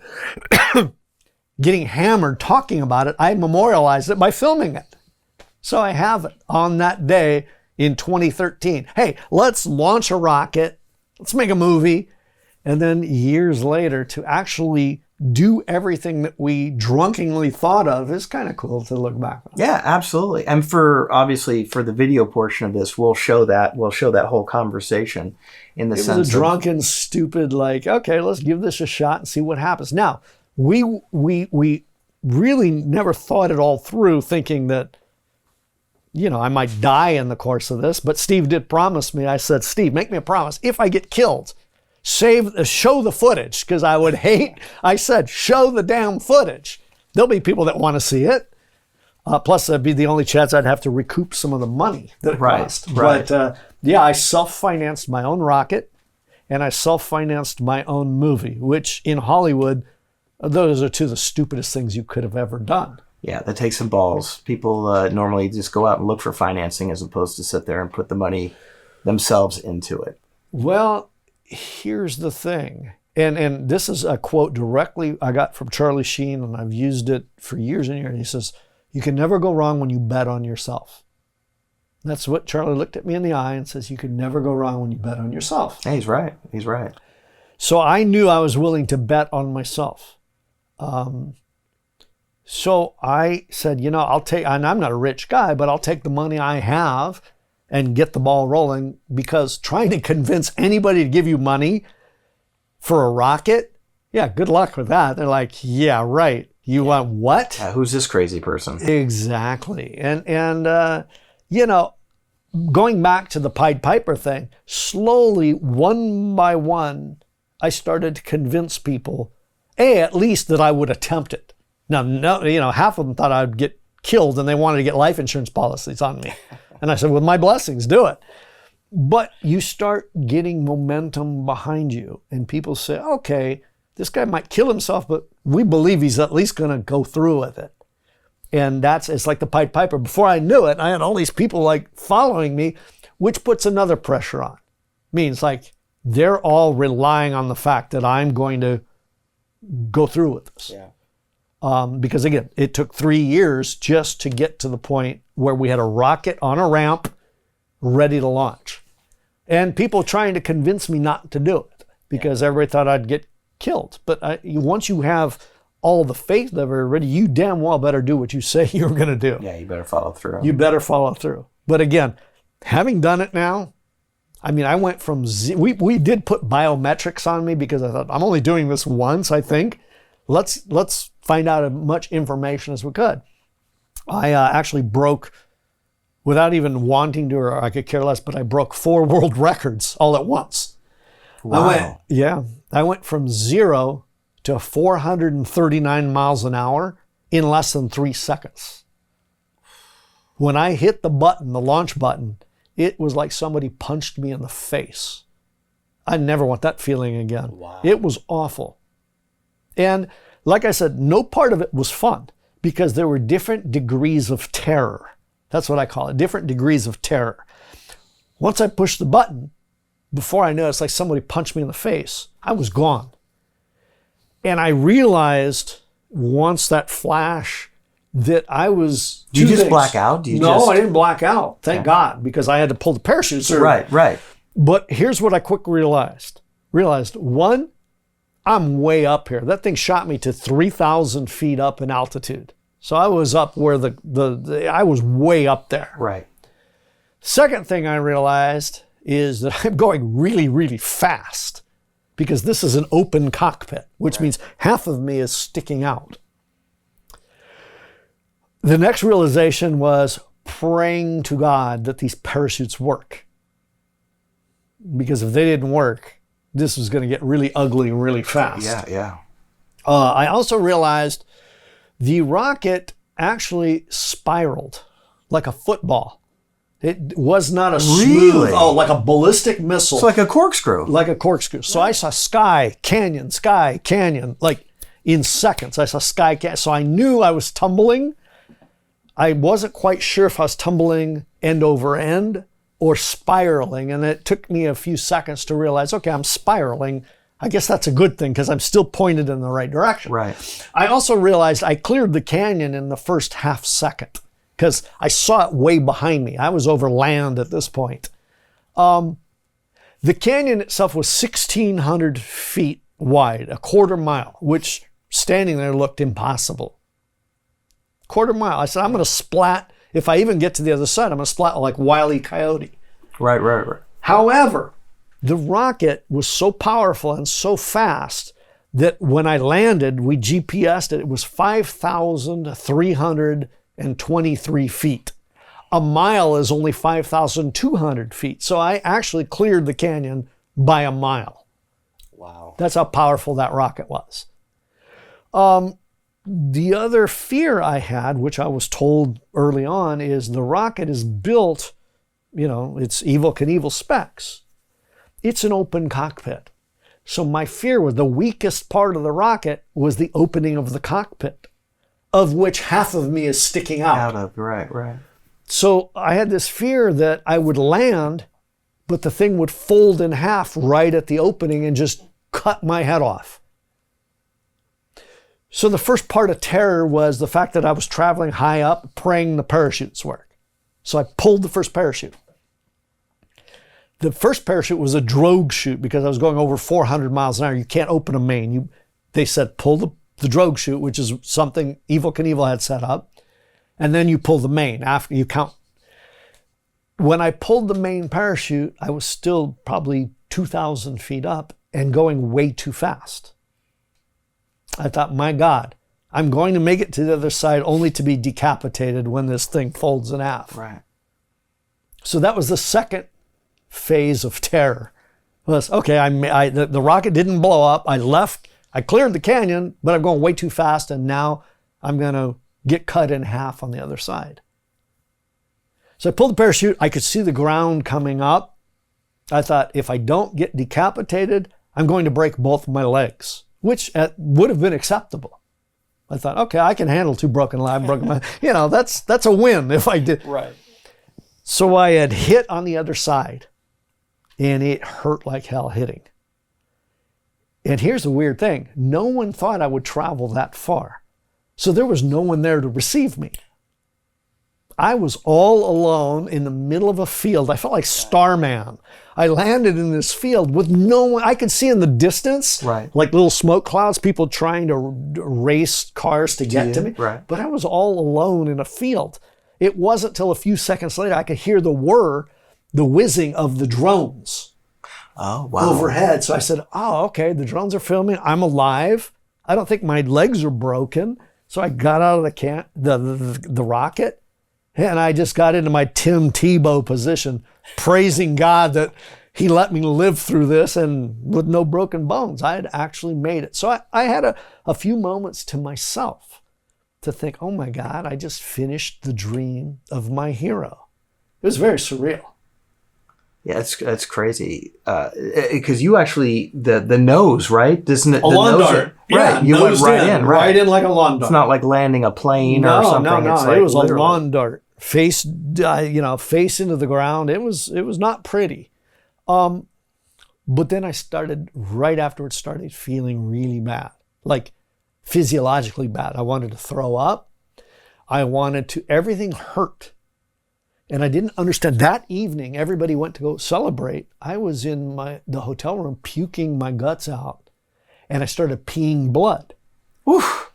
getting hammered, talking about it, I memorialized it by filming it. So I have it on that day in 2013. Hey, let's launch a rocket. Let's make a movie. And then years later, to actually do everything that we drunkenly thought of is kind of cool to look back on. Yeah, absolutely. And obviously for the video portion of this, we'll show that whole conversation in the sense of... It was a drunken, stupid, like, okay, let's give this a shot and see what happens. Now, we really never thought it all through, thinking that, I might die in the course of this, but Steve did promise me. I said, Steve, make me a promise. If I get killed, show the footage, because I said, show the damn footage. There'll be people that want to see it. Plus, that'd be the only chance I'd have to recoup some of the money that it cost. Right. But I self-financed my own rocket, and I self-financed my own movie, which in Hollywood, those are two of the stupidest things you could have ever done. Yeah, that takes some balls. People normally just go out and look for financing as opposed to sit there and put the money themselves into it. Well, here's the thing. And this is a quote directly I got from Charlie Sheen, and I've used it for years and years. He says, you can never go wrong when you bet on yourself. That's what Charlie looked at me in the eye and says, you can never go wrong when you bet on yourself. Hey, he's right. He's right. So I knew I was willing to bet on myself. So I said, I'll take, and I'm not a rich guy, but I'll take the money I have and get the ball rolling, because trying to convince anybody to give you money for a rocket, yeah, good luck with that. They're like, yeah, right. You want what? Who's this crazy person? Exactly. And you know, going back to the Pied Piper thing, slowly, one by one, I started to convince people, at least that I would attempt it. Now, no, you know, half of them thought I'd get killed and they wanted to get life insurance policies on me. And I said, with my blessings, do it. But you start getting momentum behind you and people say, okay, this guy might kill himself, but we believe he's at least going to go through with it. And it's like the Pied Piper. Before I knew it, I had all these people like following me, which puts another pressure on. Means like they're all relying on the fact that I'm going to go through with this. Yeah. Because again, it took 3 years just to get to the point where we had a rocket on a ramp ready to launch. And people trying to convince me not to do it because everybody thought I'd get killed. But once you have all the faith of everybody, you damn well better do what you say you're going to do. Yeah, you better follow through. You better follow through. But again, having done it now, I mean, I went from, we did put biometrics on me because I thought, I'm only doing this once, I think. Let's find out as much information as we could. I actually broke, without even wanting to, or I could care less, but I broke 4 world records all at once. Wow. I went from 0 to 439 miles an hour in less than 3 seconds. When I hit the button, the launch button, it was like somebody punched me in the face. I never want that feeling again. Wow. It was awful. And like I said, no part of it was fun because there were different degrees of terror. That's what I call it, different degrees of terror. Once I pushed the button, before I knew it, it's like somebody punched me in the face. I was gone. And I realized once that flash that I was... Do you just black out? I didn't black out. Thank God, because I had to pull the parachute. Right. But here's what I quickly realized. One, I'm way up here. That thing shot me to 3,000 feet up in altitude. So I was up where I was way up there. Right. Second thing I realized is that I'm going really, really fast because this is an open cockpit, which means half of me is sticking out. The next realization was praying to God that these parachutes work. Because if they didn't work, this was going to get really ugly really fast. Yeah. I also realized the rocket actually spiraled like a football. It was not a smooth, like a ballistic missile. It's like a corkscrew. Like a corkscrew. So I saw sky, canyon, like in seconds. I saw sky, canyon. So I knew I was tumbling. I wasn't quite sure if I was tumbling end over end or spiraling. And it took me a few seconds to realize, okay, I'm spiraling. I guess that's a good thing because I'm still pointed in the right direction. Right. I also realized I cleared the canyon in the first half second because I saw it way behind me. I was over land at this point. The canyon itself was 1,600 feet wide, a quarter mile, which standing there looked impossible. Quarter mile. I said, I'm going to splat. If I even get to the other side, I'm going to splat like Wile E. Coyote. Right. However, the rocket was so powerful and so fast that when I landed, we GPS'd it. It was 5,323 feet. A mile is only 5,200 feet. So I actually cleared the canyon by a mile. Wow. That's how powerful that rocket was. The other fear I had, which I was told early on, is the rocket is built, it's Evel Knievel specs. It's an open cockpit. So my fear was the weakest part of the rocket was the opening of the cockpit, of which half of me is sticking out. Right. So I had this fear that I would land, but the thing would fold in half right at the opening and just cut my head off. So the first part of terror was the fact that I was traveling high up, praying the parachutes work. So I pulled the first parachute. The first parachute was a drogue chute because I was going over 400 miles an hour. You can't open a main. They said pull the drogue chute, which is something Evel Knievel had set up, and then you pull the main after you count. When I pulled the main parachute, I was still probably 2,000 feet up and going way too fast. I thought, my God, I'm going to make it to the other side only to be decapitated when this thing folds in half. Right. So that was the second phase of terror. Was okay. The rocket didn't blow up. I left. I cleared the canyon, but I'm going way too fast, and now I'm going to get cut in half on the other side. So I pulled the parachute. I could see the ground coming up. I thought, if I don't get decapitated, I'm going to break both my legs, which would have been acceptable. I thought, okay, I can handle 2 broken legs. That's a win if I did. Right. So I had hit on the other side, and it hurt like hell hitting. And here's the weird thing. No one thought I would travel that far. So there was no one there to receive me. I was all alone in the middle of a field. I felt like Starman. I landed in this field with no one. I could see in the distance, right, like little smoke clouds, people trying to race cars to get to me. Right. But I was all alone in a field. It wasn't till a few seconds later I could hear the whizzing of the drones. Oh, wow. Overhead. So I said, oh, okay, the drones are filming. I'm alive. I don't think my legs are broken. So I got out of the rocket, and I just got into my Tim Tebow position, praising God that he let me live through this and with no broken bones. I had actually made it. So I had a few moments to myself to think, oh my God, I just finished the dream of my hero. It was very surreal. Yeah, that's crazy. Because you actually the nose, right? Doesn't it? A lawn dart. Right. Yeah, You went right in. Right. Right in like a lawn dart. It's not like landing a plane or something. No. It's like It was literally a lawn dart. Face into the ground. It was not pretty. But then I started, right afterwards, feeling really bad. Like physiologically bad. I wanted to throw up. Everything hurt. And I didn't understand. That evening, everybody went to go celebrate. I was in the hotel room puking my guts out, and I started peeing blood. Oof.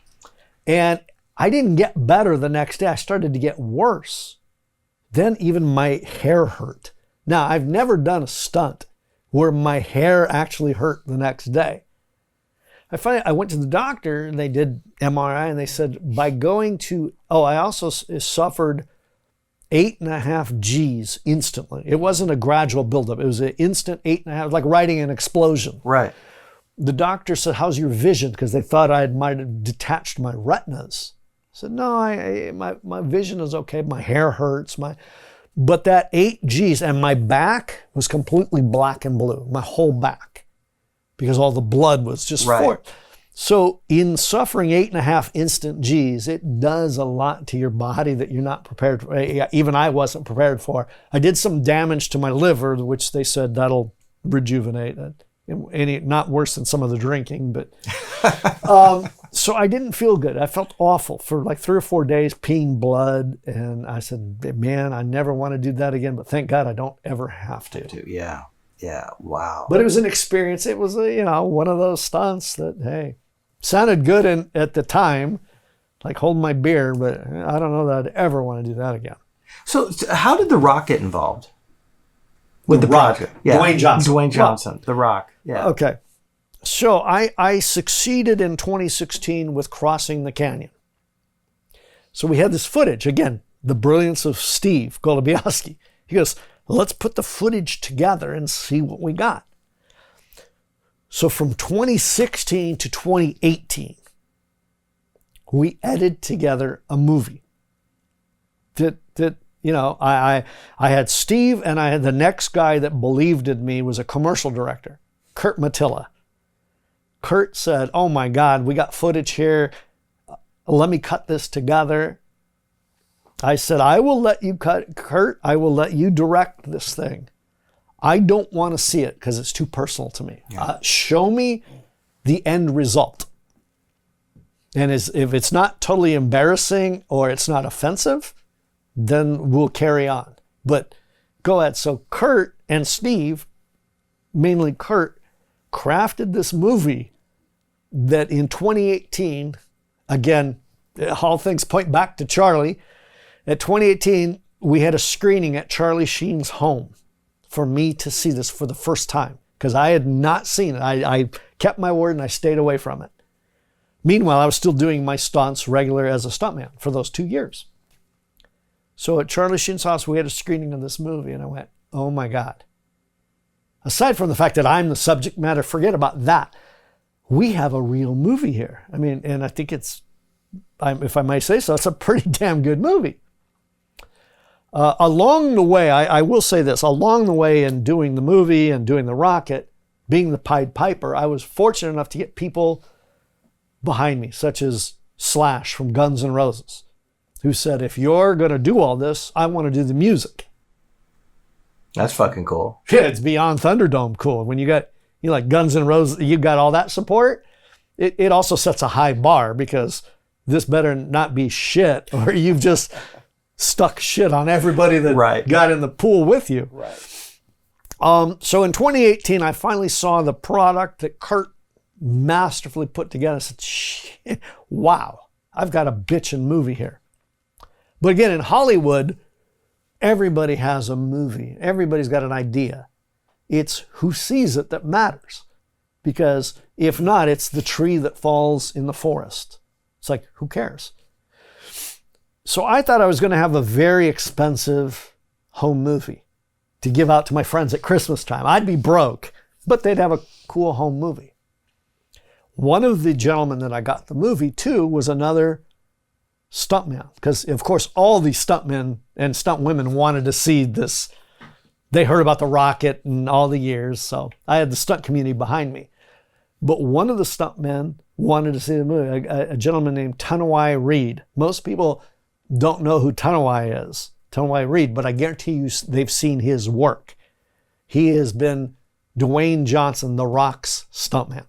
And I didn't get better the next day. I started to get worse. Then even my hair hurt. Now, I've never done a stunt where my hair actually hurt the next day. I went to the doctor, and they did MRI, and they said, I also suffered 8.5 G's instantly. It wasn't a gradual buildup. It was an instant 8.5, like riding an explosion. Right. The doctor said, how's your vision? Because they thought I might have detached my retinas. I said, no, my vision is okay. My hair hurts. But that 8 G's, and my back was completely black and blue, my whole back, because all the blood was just forth. So in suffering 8.5 instant G's, it does a lot to your body that you're not prepared for. Even I wasn't prepared for. I did some damage to my liver, which they said that'll rejuvenate it. Not worse than some of the drinking, but so I didn't feel good. I felt awful for like 3 or 4 days, peeing blood, and I said, man, I never want to do that again, but thank God I don't ever have to. Yeah, wow. But it was an experience. It was one of those stunts that, hey, sounded good at the time, like holding my beer, but I don't know that I'd ever want to do that again. So how did The Rock get involved? With the Rock. project? Yeah. Dwayne Johnson, Well, The Rock. Yeah. Okay. So I succeeded in 2016 with crossing the canyon. So we had this footage. Again, the brilliance of Steve Golubiowski. He goes, let's put the footage together and see what we got. So from 2016 to 2018, we edited together a movie I had Steve, and I had the next guy that believed in me was a commercial director, Kurt Matilla. Kurt said, oh my God, we got footage here. Let me cut this together. I said, I will let you cut, Kurt. I will let you direct this thing. I don't want to see it because it's too personal to me. Yeah. Show me the end result. And if it's not totally embarrassing or it's not offensive, then we'll carry on. But go ahead. So Kurt and Steve, mainly Kurt, crafted this movie that in 2018, again, all things point back to Charlie. At 2018, we had a screening at Charlie Sheen's home for me to see this for the first time because I had not seen it. I kept my word and I stayed away from it. Meanwhile, I was still doing my stunts regular as a stuntman for those 2 years. So at Charlie Sheen's house, we had a screening of this movie, and I went, oh my God. Aside from the fact that I'm the subject matter, forget about that. We have a real movie here. I mean, and I think it's, if I might say so, it's a pretty damn good movie. Along the way, I will say this, along the way in doing the movie and doing the rocket, being the Pied Piper, I was fortunate enough to get people behind me, such as Slash from Guns N' Roses, who said, if you're going to do all this, I want to do the music. That's fucking cool. Yeah, it's beyond Thunderdome cool. When you got, like Guns N' Roses, you got all that support. It also sets a high bar, because this better not be shit, or you've just stuck shit on everybody that got in the pool with you. Right. So in 2018, I finally saw the product that Kurt masterfully put together. I said, shit, wow, I've got a bitchin' movie here. But again, in Hollywood, everybody has a movie. Everybody's got an idea. It's who sees it that matters. Because if not, it's the tree that falls in the forest. It's like, who cares? So I thought I was going to have a very expensive home movie to give out to my friends at Christmas time. I'd be broke, but they'd have a cool home movie. One of the gentlemen that I got the movie to was another stuntman, because of course all these stuntmen and stuntwomen wanted to see this. They heard about the rocket and all the years, so I had the stunt community behind me. But one of the stuntmen wanted to see the movie, a gentleman named Tanawai Reed. Most people don't know who Tanawai is, Tanawai Reed, but I guarantee you they've seen his work. He has been Dwayne Johnson, The Rock's stuntman.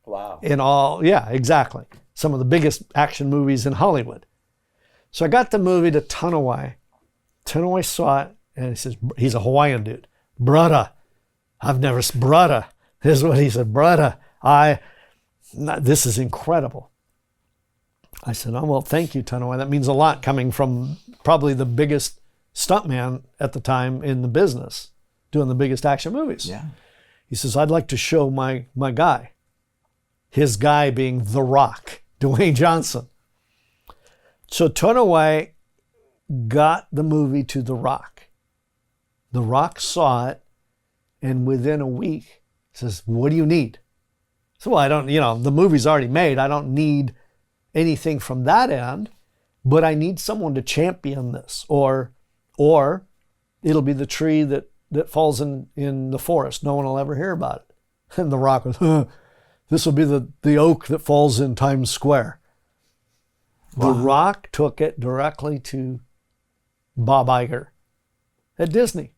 Wow. In all, yeah, exactly. Some of the biggest action movies in Hollywood. So I got the movie to Tanawai. Tanawai saw it, and he says, he's a Hawaiian dude. Brother, brother. This is what he said, brother, this is incredible. I said, oh, well, thank you, Tanawai. That means a lot, coming from probably the biggest stuntman at the time in the business, doing the biggest action movies. Yeah. He says, I'd like to show my guy. His guy being The Rock, Dwayne Johnson. So Tanawai got the movie to The Rock. The Rock saw it, and within a week says, what do you need? So, well, I don't, the movie's already made. I don't need anything from that end, but I need someone to champion this, or it'll be the tree that falls in the forest. No one will ever hear about it. And The Rock was, this will be the oak that falls in Times Square. Wow. The Rock took it directly to Bob Iger at Disney.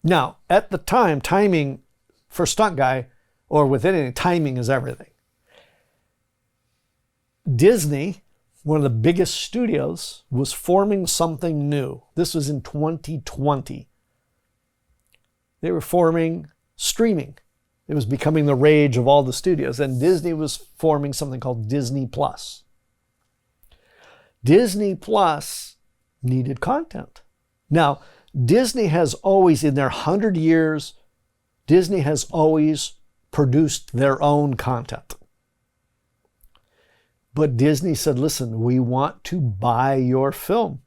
Now, at the time, timing for stunt guy, or with anything, timing is everything. Disney, one of the biggest studios, was forming something new. This was in 2020. They were forming streaming. It was becoming the rage of all the studios, and Disney was forming something called Disney Plus. Disney Plus needed content. Now, Disney has always, in their 100 years, Disney has always produced their own content. But Disney said, listen, we want to buy your film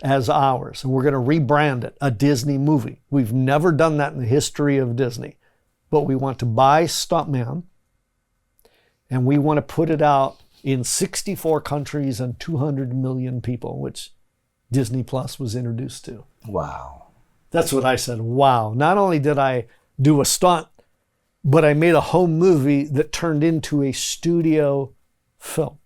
as ours, and we're going to rebrand it a Disney movie. We've never done that in the history of Disney. But we want to buy Stuntman, and we want to put it out in 64 countries and 200 million people, which Disney Plus was introduced to. Wow. That's what I said. Wow. Not only did I do a stunt, but I made a home movie that turned into a studio film.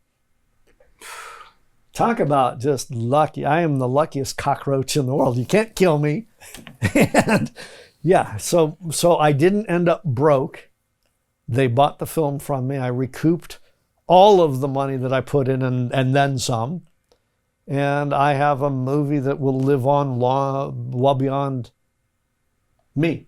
Talk about just lucky. I am the luckiest cockroach in the world. You can't kill me. And yeah, so I didn't end up broke. They bought the film from me. I recouped all of the money that I put in and then some. And I have a movie that will live on well beyond me.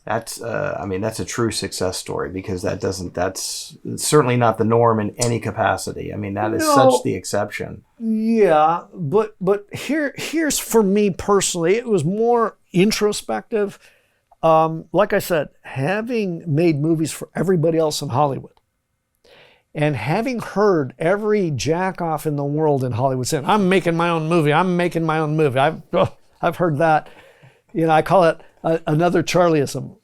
That's a true success story, because that's certainly not the norm in any capacity. I mean, that is such the exception. Yeah, but here's for me personally, it was more introspective. Like I said, having made movies for everybody else in Hollywood, And having heard every jack off in the world in Hollywood saying, I'm making my own movie, I'm making my own movie. I've heard that. I call it another Charlieism.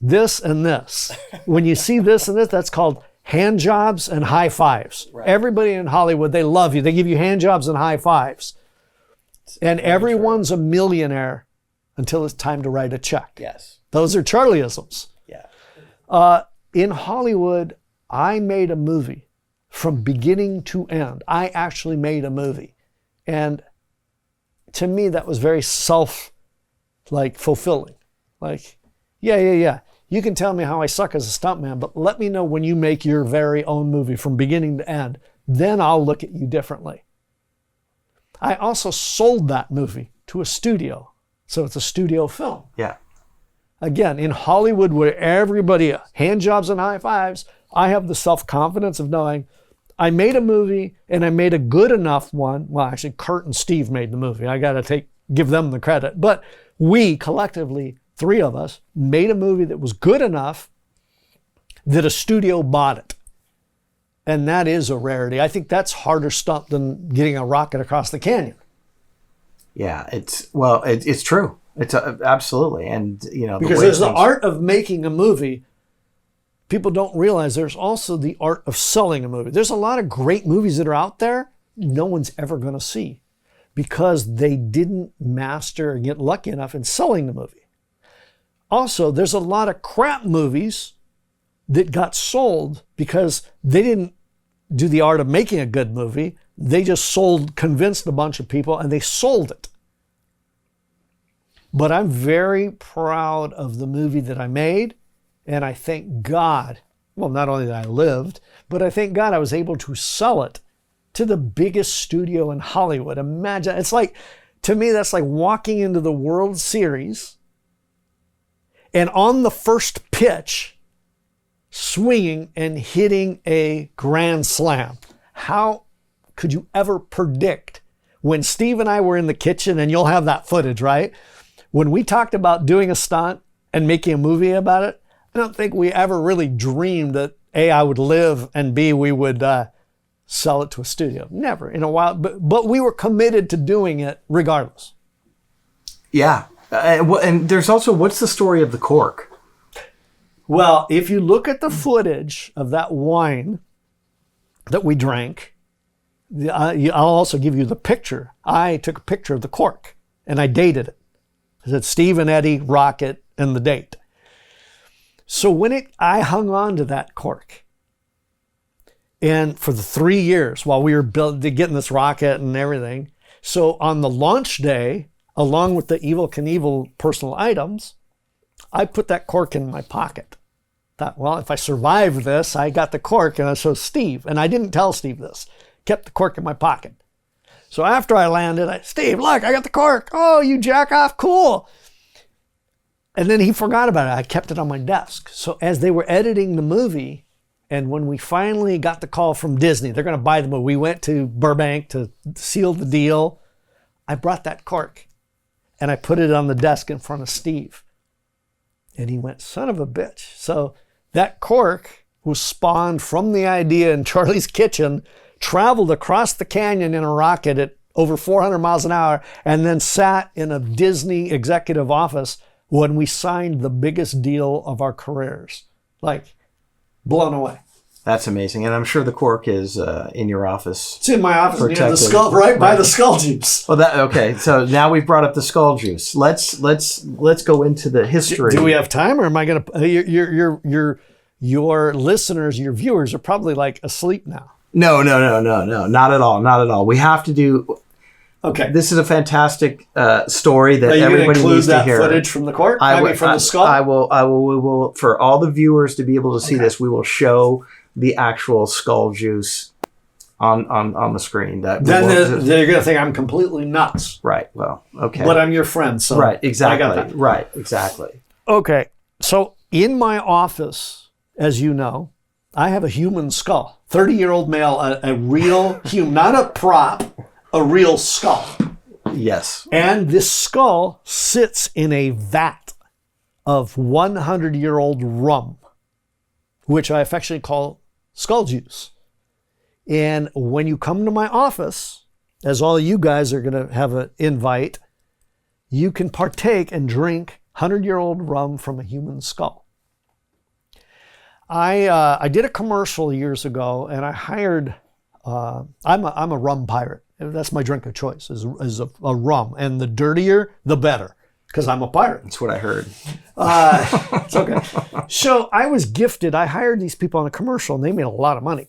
This and this. When you see this and this, that's called hand jobs and high fives. Right. Everybody in Hollywood, they love you. They give you hand jobs and high fives. And everyone's a millionaire until it's time to write a check. Yes. Those are Charlieisms. Yeah. In Hollywood, I made a movie from beginning to end. I actually made a movie. And to me, that was very fulfilling. Yeah. You can tell me how I suck as a stuntman, but let me know when you make your very own movie from beginning to end. Then I'll look at you differently. I also sold that movie to a studio. So it's a studio film. Yeah. Again, in Hollywood, where everybody, hand jobs and high fives, I have the self-confidence of knowing I made a movie and I made a good enough one. Well, actually, Kurt and Steve made the movie. I got to give them the credit. But we collectively, 3 of us, made a movie that was good enough that a studio bought it. And that is a rarity. I think that's harder stunt than getting a rocket across the canyon. Yeah, it's true. It's absolutely. And, because there's the art of making a movie. People don't realize there's also the art of selling a movie. There's a lot of great movies that are out there no one's ever going to see because they didn't master and get lucky enough in selling the movie. Also, there's a lot of crap movies that got sold because they didn't do the art of making a good movie. They just convinced a bunch of people and they sold it. But I'm very proud of the movie that I made. And I thank God, well, not only that I lived, but I thank God I was able to sell it to the biggest studio in Hollywood. Imagine, to me, that's like walking into the World Series and on the first pitch, swinging and hitting a grand slam. How could you ever predict when Steve and I were in the kitchen, and you'll have that footage, right? When we talked about doing a stunt and making a movie about it, I don't think we ever really dreamed that A, I would live, and B, we would sell it to a studio. Never in a while, but we were committed to doing it regardless. Yeah. And there's also, what's the story of the cork? Well, if you look at the footage of that wine that we drank, I'll also give you the picture. I took a picture of the cork and I dated it. I said Steve and Eddie, Rocket, and the date. So I hung on to that cork. And for the 3 years while we were getting this rocket and everything. So on the launch day, along with the Evel Knievel personal items, I put that cork in my pocket. Thought, well, if I survive this, I got the cork, and I showed Steve. And I didn't tell Steve this. Kept the cork in my pocket. So after I landed, Steve, look, I got the cork. Oh, you jack off, cool. And then he forgot about it. I kept it on my desk. So as they were editing the movie, and when we finally got the call from Disney, they're going to buy the movie. We went to Burbank to seal the deal. I brought that cork and I put it on the desk in front of Steve. And he went, son of a bitch. So that cork was spawned from the idea in Charlie's kitchen, traveled across the canyon in a rocket at over 400 miles an hour, and then sat in a Disney executive office when we signed the biggest deal of our careers. Blown away. That's amazing. And I'm sure the cork is in your office. It's in my office near the skull, right by the skull juice. Well, okay. So now we've brought up the skull juice. Let's go into the history. Do we have time, or am I going to? Your listeners, your viewers are probably asleep now. No, not at all, not at all. We have to do. Okay. This is a fantastic story that everybody needs to hear. Footage from the cork? From the skull? We will, for all the viewers to be able to see this, we will show the actual skull juice on the screen. Then they're going to think I'm completely nuts. Right. Well, okay. But I'm your friend, so right. Exactly. I got that. Right. Exactly. Okay. So in my office, as you know, I have a human skull. 30-year-old male, a real human, not a prop, a real skull. Yes. And this skull sits in a vat of 100-year-old rum, which I affectionately call skull juice. And when you come to my office, as all you guys are going to have an invite, you can partake and drink 100-year-old rum from a human skull. I did a commercial years ago, and I hired. I'm a rum pirate. That's my drink of choice is a rum, and the dirtier, the better, because I'm a pirate. That's what I heard. It's okay. So I was gifted. I hired these people on a commercial, and they made a lot of money.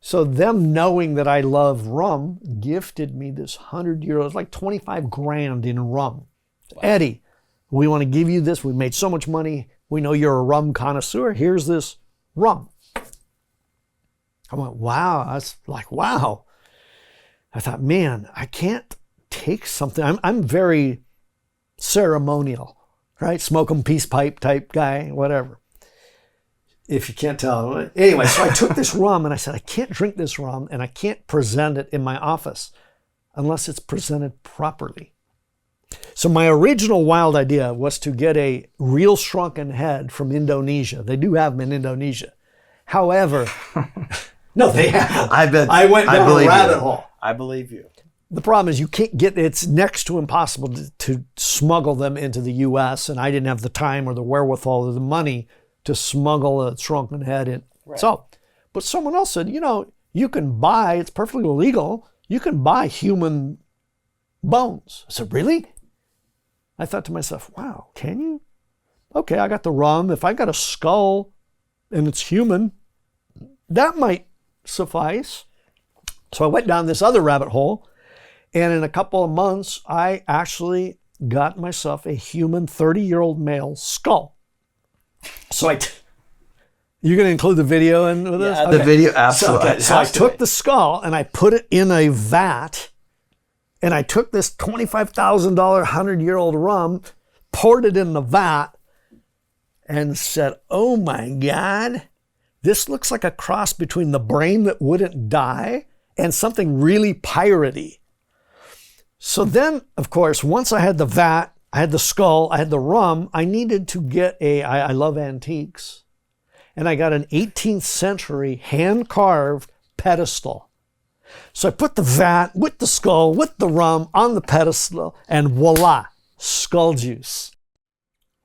So them knowing that I love rum gifted me this 100-year-old, like 25 grand in rum. Wow. Eddie, we want to give you this. We made so much money. We know you're a rum connoisseur. Here's this rum. I went, wow. I was like, wow. I thought, man, I can't take something. I'm very ceremonial, right? Smoke 'em peace pipe type guy, whatever. If you can't tell. Anyway, so I took this rum and I said, I can't drink this rum and I can't present it in my office unless it's presented properly. So my original wild idea was to get a real shrunken head from Indonesia. They do have them in Indonesia. However, no, they have. I went down a rabbit hole. I believe you. The problem is you can't it's next to impossible to smuggle them into the U.S. and I didn't have the time or the wherewithal or the money to smuggle a shrunken head in. Right. So, but someone else said, you can buy, it's perfectly legal, you can buy human bones. I said, really? I thought to myself, wow, can you? Okay, I got the rum. If I got a skull and it's human, that might suffice. So I went down this other rabbit hole, and in a couple of months, I actually got myself a human 30-year-old male skull. So you're going to include the video in with this? Okay. The video, absolutely. So I took the skull and I put it in a vat, and I took this $25,000 100-year-old rum, poured it in the vat, and said, oh my God, this looks like a cross between the brain that wouldn't die and something really piratey. So then, of course, once I had the vat, I had the skull, I had the rum, I needed to get I love antiques, and I got an 18th century hand-carved pedestal. So I put the vat with the skull, with the rum on the pedestal, and voila, skull juice.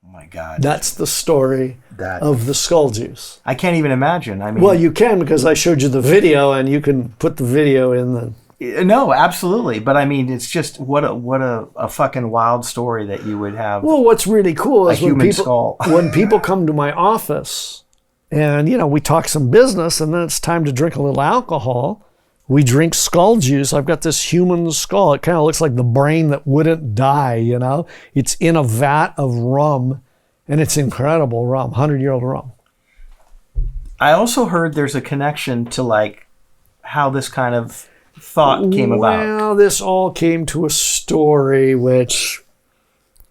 Oh my God. That's the story of the skull juice. I can't even imagine. I mean, well, you can, because I showed you the video, and you can put the video in the... No, absolutely. But I mean, it's just what a fucking wild story that you would have. Well, what's really cool is human skull. When people come to my office and, we talk some business and then it's time to drink a little alcohol, we drink skull juice. I've got this human skull. It kind of looks like the brain that wouldn't die, It's in a vat of rum, and it's incredible rum, 100-year-old rum. I also heard there's a connection to how this kind of thought came about. Well, this all came to a story which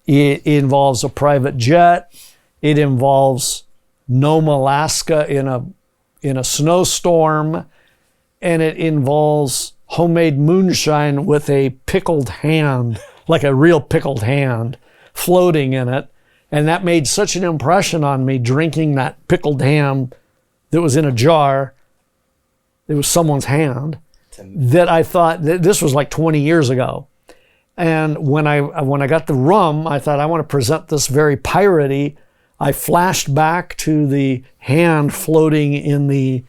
it involves a private jet. It involves Nome, Alaska in a snowstorm, and it involves homemade moonshine with a pickled hand, like a real pickled hand, floating in it. And that made such an impression on me, drinking that pickled ham that was in a jar. It was someone's hand. That I thought that this was like 20 years ago. And when I got the rum, I thought I want to present this very piratey. I flashed back to the hand floating in the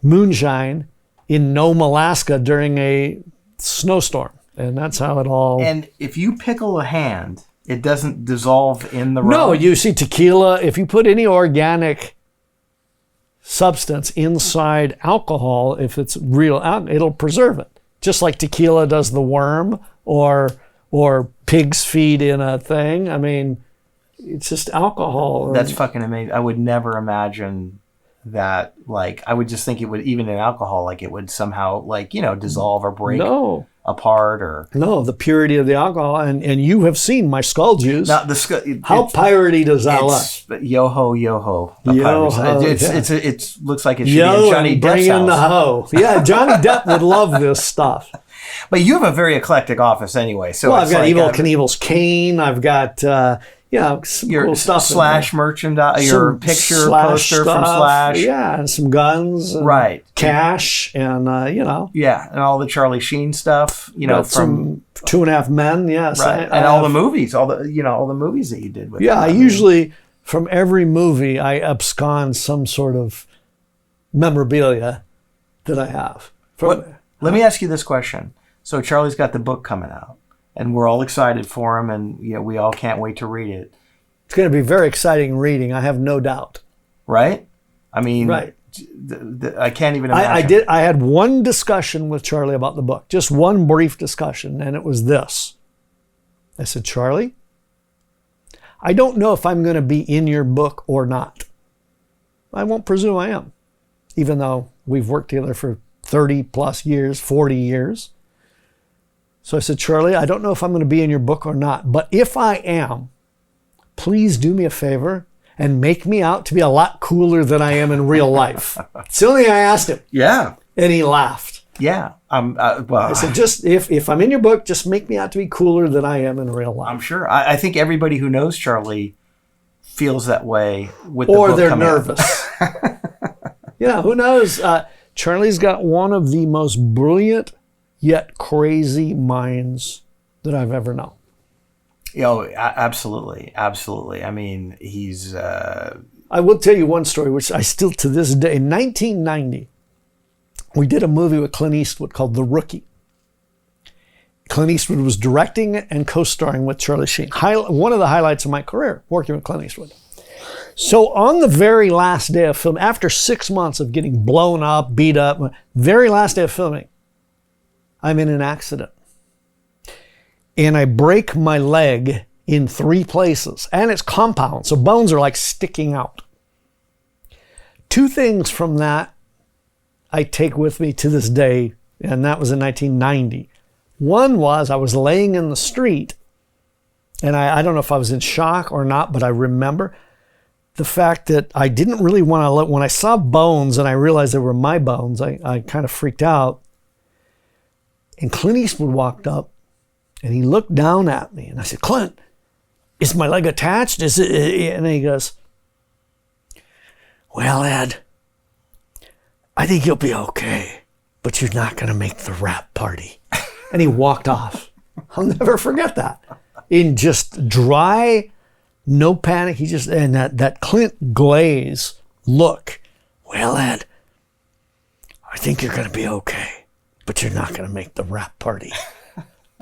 moonshine in Nome, Alaska during a snowstorm. And that's how it all... And if you pickle a hand, it doesn't dissolve in the rum? No, you see tequila, if you put any organic substance inside alcohol, if it's real, it'll preserve it. Just like tequila does the worm, or pig's feet in a thing. I mean, it's just alcohol. That's fucking amazing. I would never imagine that. I would just think it would, even in alcohol, it would somehow dissolve or break apart, or the purity of the alcohol. And you have seen my skull juice. Now, how piratey does that look? Yo-ho, yo-ho. It looks like it should be in Johnny Depp's bring in house. the hoe. Yeah, Johnny Depp would love this stuff. But you have a very eclectic office anyway. So I've got Evel Knievel's cane. I've got some your cool stuff. Slash merchandise, your Some picture Slash poster from stuff. Slash. Yeah, and some guns. And Right. cash and, Yeah, and all the Charlie Sheen stuff, got from some 2.5 Men. Yes. right. And all the movies, all the movies that you did with Yeah, him. I usually, from every movie, I abscond some sort of memorabilia that I have. Let me ask you this question. So Charlie's got the book coming out, and we're all excited for him, and we all can't wait to read it. It's going to be very exciting reading, I have no doubt. Right? I mean, Right. I can't even imagine. I had one discussion with Charlie about the book, just one brief discussion, and it was this. I said, Charlie, I don't know if I'm going to be in your book or not. I won't presume I am, even though we've worked together for 30 plus years, 40 years. So I said, Charlie, I don't know if I'm going to be in your book or not, but if I am, please do me a favor and make me out to be a lot cooler than I am in real life. It's the only thing I asked him. Yeah. And he laughed. Yeah. Well, I said, just if I'm in your book, just make me out to be cooler than I am in real life. I'm sure. I think everybody who knows Charlie feels that way with the or book they're coming out. nervous. Who knows? Charlie's got one of the most brilliant yet crazy minds that I've ever known. Absolutely. Absolutely. I mean, he's... I will tell you one story, which I still to this day, in 1990, we did a movie with Clint Eastwood called The Rookie. Clint Eastwood was directing it and co-starring with Charlie Sheen. One of the highlights of my career, working with Clint Eastwood. So on the very last day of film, after 6 months of getting blown up, beat up, very last day of filming, I'm in an accident. And I break my leg in 3 places. And it's compound, so bones are like sticking out. 2 things from that I take with me to this day, and that was in 1990. One was I was laying in the street, and I don't know if I was in shock or not, but I remember the fact that I didn't really want to look. When I saw bones and I realized they were my bones, I kind of freaked out. And Clint Eastwood walked up, and he looked down at me, and I said, Clint, is my leg attached? Is it? And he goes, well, Ed, I think you'll be okay, but you're not going to make the wrap party. And he walked off. I'll never forget that. In just dry, no panic. He just, and that Clint Glaze look. Well, Ed, I think you're going to be okay, but you're not going to make the wrap party.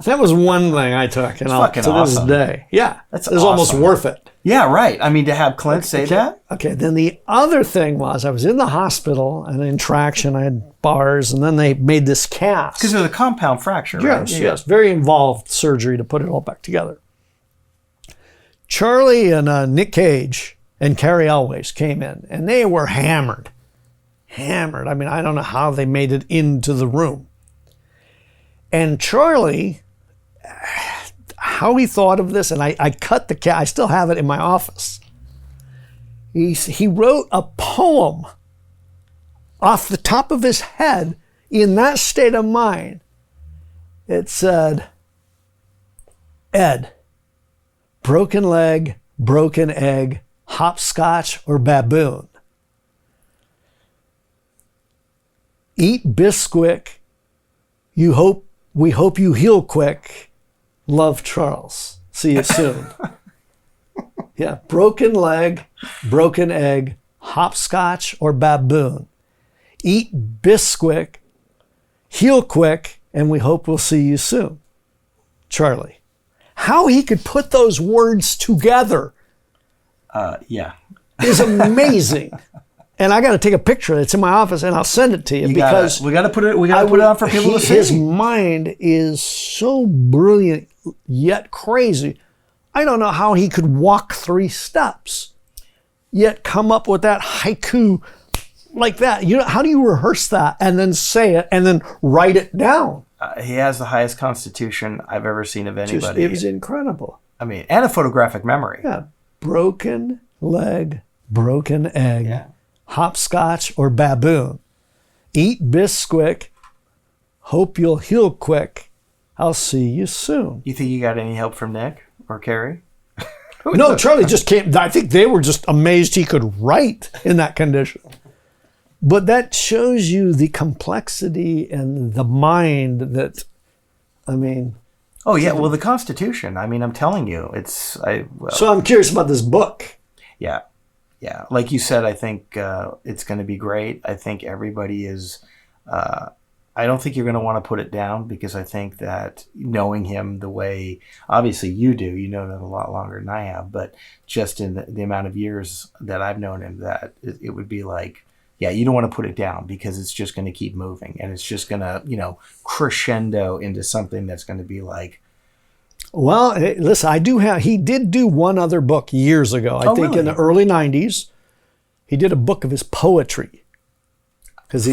That was one thing I took, and to awesome. this day, yeah, That's it was almost worth it. Yeah, right. I mean, to have Clint say that. Okay, then the other thing was I was in the hospital and in traction, I had bars, and then they made this cast. Because it was a compound fracture, right? Yes, yes, very involved surgery to put it all back together. Charlie and Nick Cage and Carrie Elways came in, and they were hammered. I mean, I don't know how they made it into the room. And Charlie, how he thought of this, and I cut the cat. I still have it in my office. He wrote a poem off the top of his head in that state of mind. It said, Ed, broken leg, broken egg, hopscotch or baboon. Eat Bisquick. We hope you heal quick. Love, Charles. See you soon. Yeah, broken leg, broken egg, hopscotch or baboon. Eat Bisquick, heal quick, and we hope we'll see you soon. Charlie. How he could put those words together Yeah. is amazing. And I got to take a picture. It's in my office, and I'll send it to you because we got to put it. We got to put it on for people to see. His mind is so brilliant yet crazy. I don't know how he could walk 3 steps, yet come up with that haiku like that. You know, how do you rehearse that and then say it and then write it down? He has the highest constitution I've ever seen of anybody. It was incredible. I mean, and a photographic memory. Yeah, broken leg, broken egg. Yeah. Hopscotch or baboon. Eat Bisquick. Hope you'll heal quick. I'll see you soon. You think you got any help from Nick or Carrie? No, Charlie just can't. I think they were just amazed he could write in that condition. But that shows you the complexity and the mind that, I mean. Oh, yeah. Well, the Constitution. I mean, I'm telling you, So I'm curious about this book. Yeah. Yeah. Like you said, I think it's going to be great. I think everybody is. I don't think you're going to want to put it down, because I think that knowing him the way, obviously you do, you know him a lot longer than I have, but just in the amount of years that I've known him, that it would be like, yeah, you don't want to put it down, because it's just going to keep moving, and it's just going to, crescendo into something that's going to be like. Well, hey, listen, he did do one other book years ago. I think really? in the early 90s, he did a book of his poetry. Because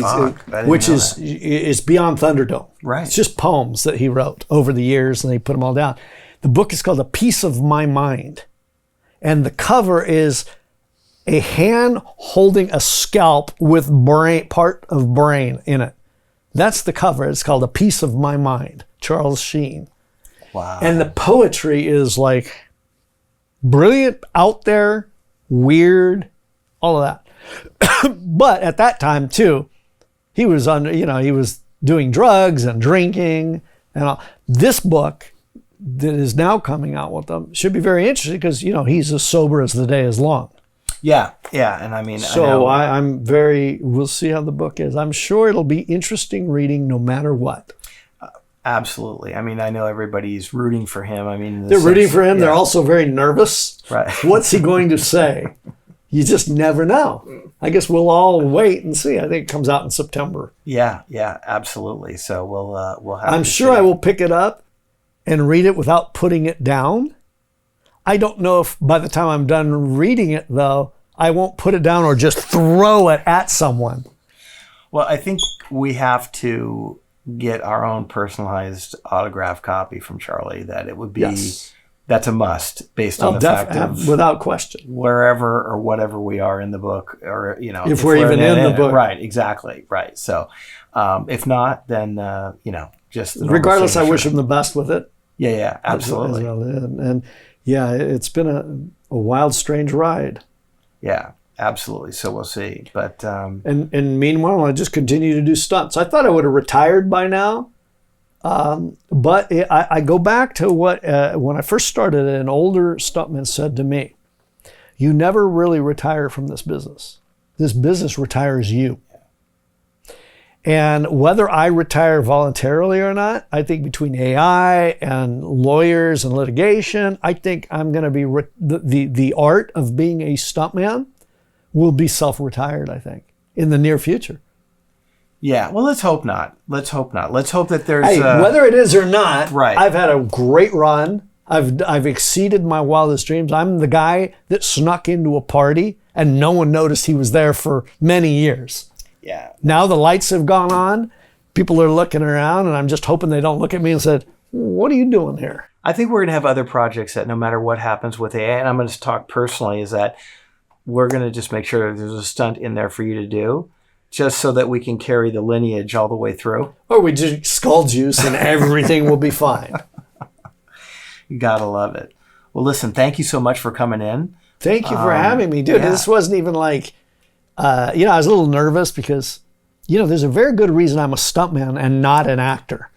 which is beyond Thunderdome. Right. It's just poems that he wrote over the years, and they put them all down. The book is called A Piece of My Mind. And the cover is a hand holding a scalp with part of brain in it. That's the cover. It's called A Piece of My Mind, Charles Sheen. Wow. And the poetry is like brilliant, out there, weird, all of that. But at that time too, he was he was doing drugs and drinking and all. This book that is now coming out with them should be very interesting, because he's as sober as the day is long. Yeah, and I mean, so we'll see how the book is. I'm sure it'll be interesting reading no matter what. Absolutely. I mean, I know everybody's rooting for him. I mean, they're rooting for him. Yeah. They're also very nervous. Right. What's he going to say? You just never know. I guess we'll all wait and see. I think it comes out in September. Yeah, absolutely. So we'll have. I'm sure I will pick it up and read it without putting it down. I don't know if by the time I'm done reading it, though, I won't put it down or just throw it at someone. Well, I think we have to get our own personalized autograph copy from Charlie. That it would be. Yes. That's a must, based on the fact of without question, wherever or whatever we are in the book, or if we're even in the book, right? Exactly, right. So, if not, then just the regardless, signature. I wish him the best with it. Yeah, absolutely. And yeah, it's been a wild, strange ride. Yeah, absolutely. So we'll see, but and meanwhile, I just continue to do stunts. I thought I would have retired by now. But I go back to what, when I first started, an older stuntman said to me, you never really retire from this business. This business retires you. And whether I retire voluntarily or not, I think between AI and lawyers and litigation, I think I'm going to be, the art of being a stuntman will be self-retired, I think, in the near future. Yeah, well, let's hope not. Let's hope that there's... Hey, whether it is or not, right. I've had a great run. I've exceeded my wildest dreams. I'm the guy that snuck into a party and no one noticed he was there for many years. Yeah. Now the lights have gone on. People are looking around, and I'm just hoping they don't look at me and said, what are you doing here? I think we're going to have other projects that no matter what happens with AI, and I'm going to talk personally, is that we're going to just make sure that there's a stunt in there for you to do, just so that we can carry the lineage all the way through. Or we just skull juice and everything will be fine. You gotta love it. Well, listen, thank you so much for coming in. Thank you for having me. Dude, This wasn't even like, I was a little nervous because, there's a very good reason I'm a stuntman and not an actor,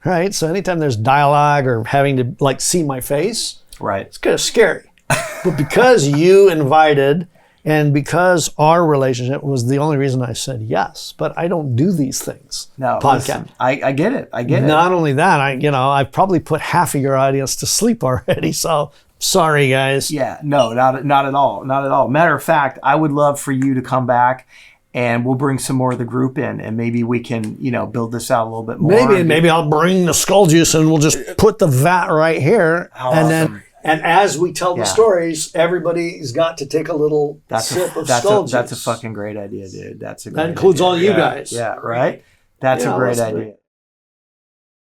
right? So anytime there's dialogue or having to see my face, right, it's kind of scary. But because you invited, and because our relationship was the only reason I said yes, but I don't do these things. No, listen, I get it. Not only that, I've probably put half of your audience to sleep already. So sorry, guys. Yeah, no, not at all. Matter of fact, I would love for you to come back, and we'll bring some more of the group in, and maybe we can, build this out a little bit more. Maybe I'll bring the skull juice, and we'll just put the vat right here, awesome. And as we tell the stories, everybody's got to take a little sip of skull juice. That's a fucking great idea, dude. That includes all you guys. Yeah, right? That's a great idea.